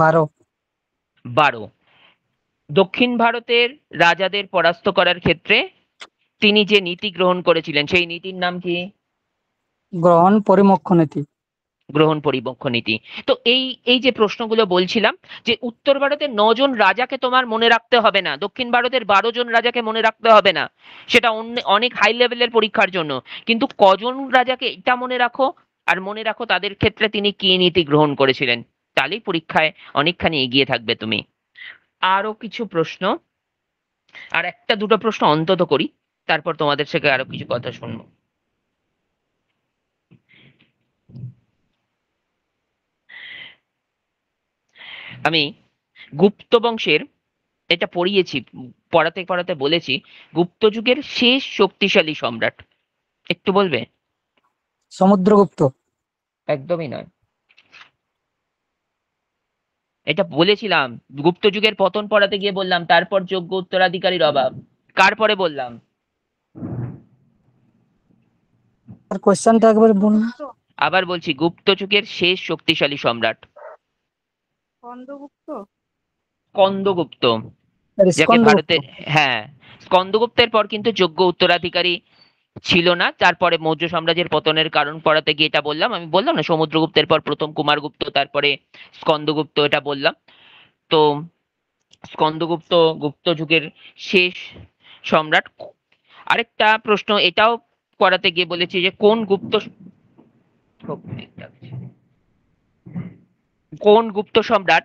12। 12। দক্ষিণ ভারতের রাজাদের পরাস্ত করার ক্ষেত্রে তিনি যে নীতি গ্রহণ করেছিলেন সেই নীতির নাম কি? গ্রহণ পরিমোক্ষ নীতি। গ্রহণ পরিপক্ষ নীতি। তো এই এই যে প্রশ্নগুলো বলছিলাম, যে উত্তর ভারতের 9 জন রাজাকে তোমার মনে রাখতে হবে না, দক্ষিণ ভারতের 12 জন রাজাকে মনে রাখতে হবে না, সেটা অনেক হাই লেভেলের পরীক্ষার জন্য। কিন্তু কজন রাজাকে এটা মনে রাখো, আর মনে রাখো তাদের ক্ষেত্রে তিনি কি নীতি গ্রহণ করেছিলেন, তাহলেই পরীক্ষায় অনেকখানি এগিয়ে থাকবে তুমি। আরো কিছু প্রশ্ন, আর একটা দুটো প্রশ্ন অন্তত করি, তারপর তোমাদের থেকে আরো কিছু কথা শুনবো। আমি গুপ্ত বংশের, এটা পড়িয়েছি, পড়াতে পড়াতে বলেছি, গুপ্ত যুগের শেষ শক্তিশালী সম্রাট একটু বলবে? সমুদ্রগুপ্ত। একদমই নয়। এটা বলেছিলাম, গুপ্ত যুগের পতন পড়াতে গিয়ে বললাম, তারপর যোগ্য উত্তরাধিকারীর অভাব। কার পরে বললাম? আর কোশ্চেনটা একবার বলুন। আবার বলছি, গুপ্ত যুগের শেষ শক্তিশালী সম্রাট স্কন্দগুপ্ত। স্কন্দগুপ্ত, যাকে স্কন্দগুপ্ত। ভারতে, হ্যাঁ, স্কন্দগুপ্তের পর কিন্তু যোগ্য উত্তরাধিকারী ছিল না। তারপরে মৌর্য সাম্রাজ্যের পতনের কারণ পড়াতে গিয়ে এটা বললাম, আমি বললাম না, সমুদ্রগুপ্তের পর প্রথম কুমারগুপ্ত, তারপরে স্কন্দগুপ্ত, এটা বললাম। তো স্কন্দগুপ্ত গুপ্ত যুগের শেষ সম্রাট। আরেকটা প্রশ্ন এটাও করাতে গিয়ে বলেছি যে কোন গুপ্ত সম্রাট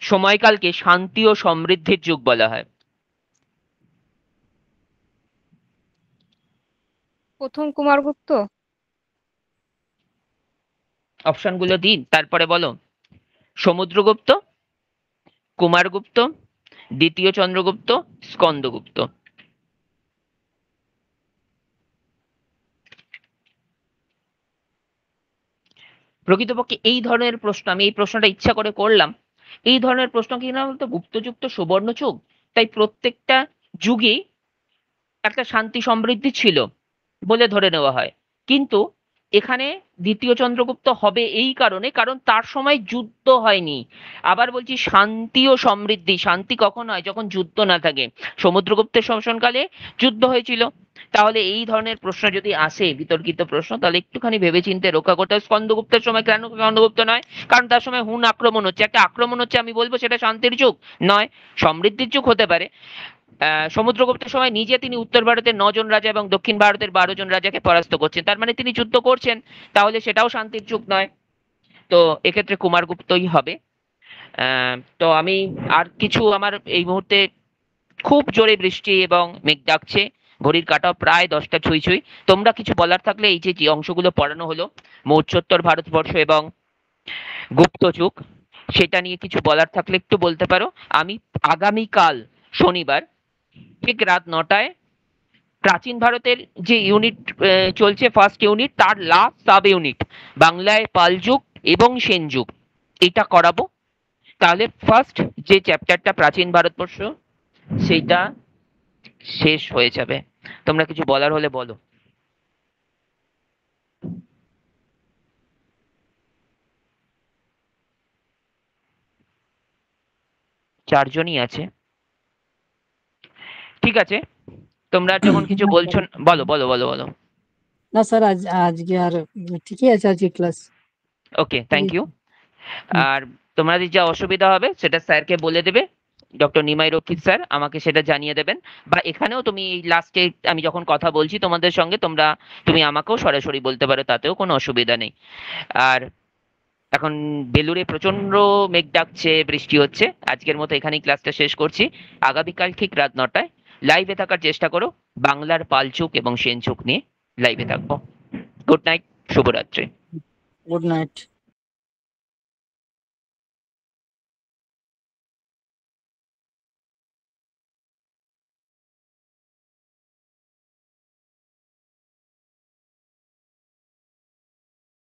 সময়কালকে শান্তি ও সমৃদ্ধির যুগ বলা হয়? প্রথম কুমারগুপ্ত। অপশনগুলো দিন, তারপরে বলো। সমুদ্রগুপ্ত, কুমারগুপ্ত, দ্বিতীয় চন্দ্রগুপ্ত, স্কন্দগুপ্ত। প্রকৃতপক্ষে এই ধরনের প্রশ্ন, আমি এই প্রশ্নটা ইচ্ছা করে করলাম, এই ধরনের প্রশ্ন কি না বলতো, গুপ্তযুগ তো সুবর্ণ যুগ, তাই প্রত্যেকটা যুগে একটা শান্তি সমৃদ্ধি ছিল বলে ধরে নেওয়া হয়। কিন্তু এখানে দ্বিতীয় চন্দ্রগুপ্ত হবে এই কারণে, কারণ তার সময় যুদ্ধ হয়নি। আবার বলছি, শান্তি ও সমৃদ্ধি, শান্তি কখন হয়? যখন যুদ্ধ না থাকে। সমুদ্রগুপ্তের শাসনকালে যুদ্ধ হয়েছিল। তাহলে এই ধরনের প্রশ্ন যদি আসে, বিতর্কিত প্রশ্ন, তাহলে একটুখানি ভেবেচিন্তে রক্ষা করতে হবে। স্কন্দগুপ্তের সময় কেন স্কন্দগুপ্ত নয়? কারণ তার সময় হুন আক্রমণ হচ্ছে, একটা আক্রমণ হচ্ছে, আমি বলবো সেটা শান্তির যুগ নয়, সমৃদ্ধির যুগ হতে পারে। সমুদ্রগুপ্তের সময় নিজে তিনি উত্তর ভারতের 9 জন রাজা এবং দক্ষিণ ভারতের 12 জন রাজাকে পরাস্ত করছেন, তার মানে তিনি যুদ্ধ করছেন, তাহলে সেটাও শান্তির যুগ নয়। তো এক্ষেত্রে কুমারগুপ্তই হবে। তো আমি আর কিছু, আমার এই মুহূর্তে খুব জোরে বৃষ্টি এবং মেঘ ডাকছে, ঘড়ির কাঁটাও প্রায় 10টা ছুঁই ছুঁই। তোমরা কিছু বলার থাকলে, এই যে যে অংশগুলো পড়ানো হলো, মৌর্যোত্তর ভারতবর্ষ এবং গুপ্ত যুগ, সেটা নিয়ে কিছু বলার থাকলে একটু বলতে পারো। আমি আগামীকাল শনিবার ঠিক রাত 9টায় প্রাচীন ভারতের যে ইউনিট চলছে, ফার্স্ট ইউনিট, তার লাস্ট সাব ইউনিট, বাংলায় পাল যুগ এবং সেন যুগ, এটা করাবো। তাহলে ফার্স্ট যে চ্যাপ্টারটা প্রাচীন ভারতবর্ষ, সেইটা শেষ হয়ে যাবে। তোমরা কিছু বলার হলে বলো। 4জনই আছে, ঠিক আছে। তোমরা যখন কিছু বলছো, বলো বলো বলো বলো। না স্যার, আজকে আর ঠিকই আছে আজকে ক্লাস। Okay, thank you. আর তোমাদের যা অসুবিধা হবে সেটা স্যারকে বলে দেবে, ডক্টর নিমাই রক্ষিত স্যার আমাকে সেটা জানিয়ে দেবেন। বা এখানেও তুমি এই লাস্টে আমি যখন কথা বলছি তোমাদের সঙ্গে, তুমি আমাকেও সরাসরি বলতে পারো, তাতেও কোনো অসুবিধা নেই। আর এখন বেলুড়ে প্রচন্ড মেঘ ডাকছে, বৃষ্টি হচ্ছে। আজকের মতো এখানেই ক্লাসটা শেষ করছি। আগামীকাল ঠিক রাত 9টায় লাইভে থাকার চেষ্টা করো, বাংলার পালচুক এবং সেনচুক নিয়ে লাইভে থাকবো। গুড নাইট, শুভরাত্রি। Good night.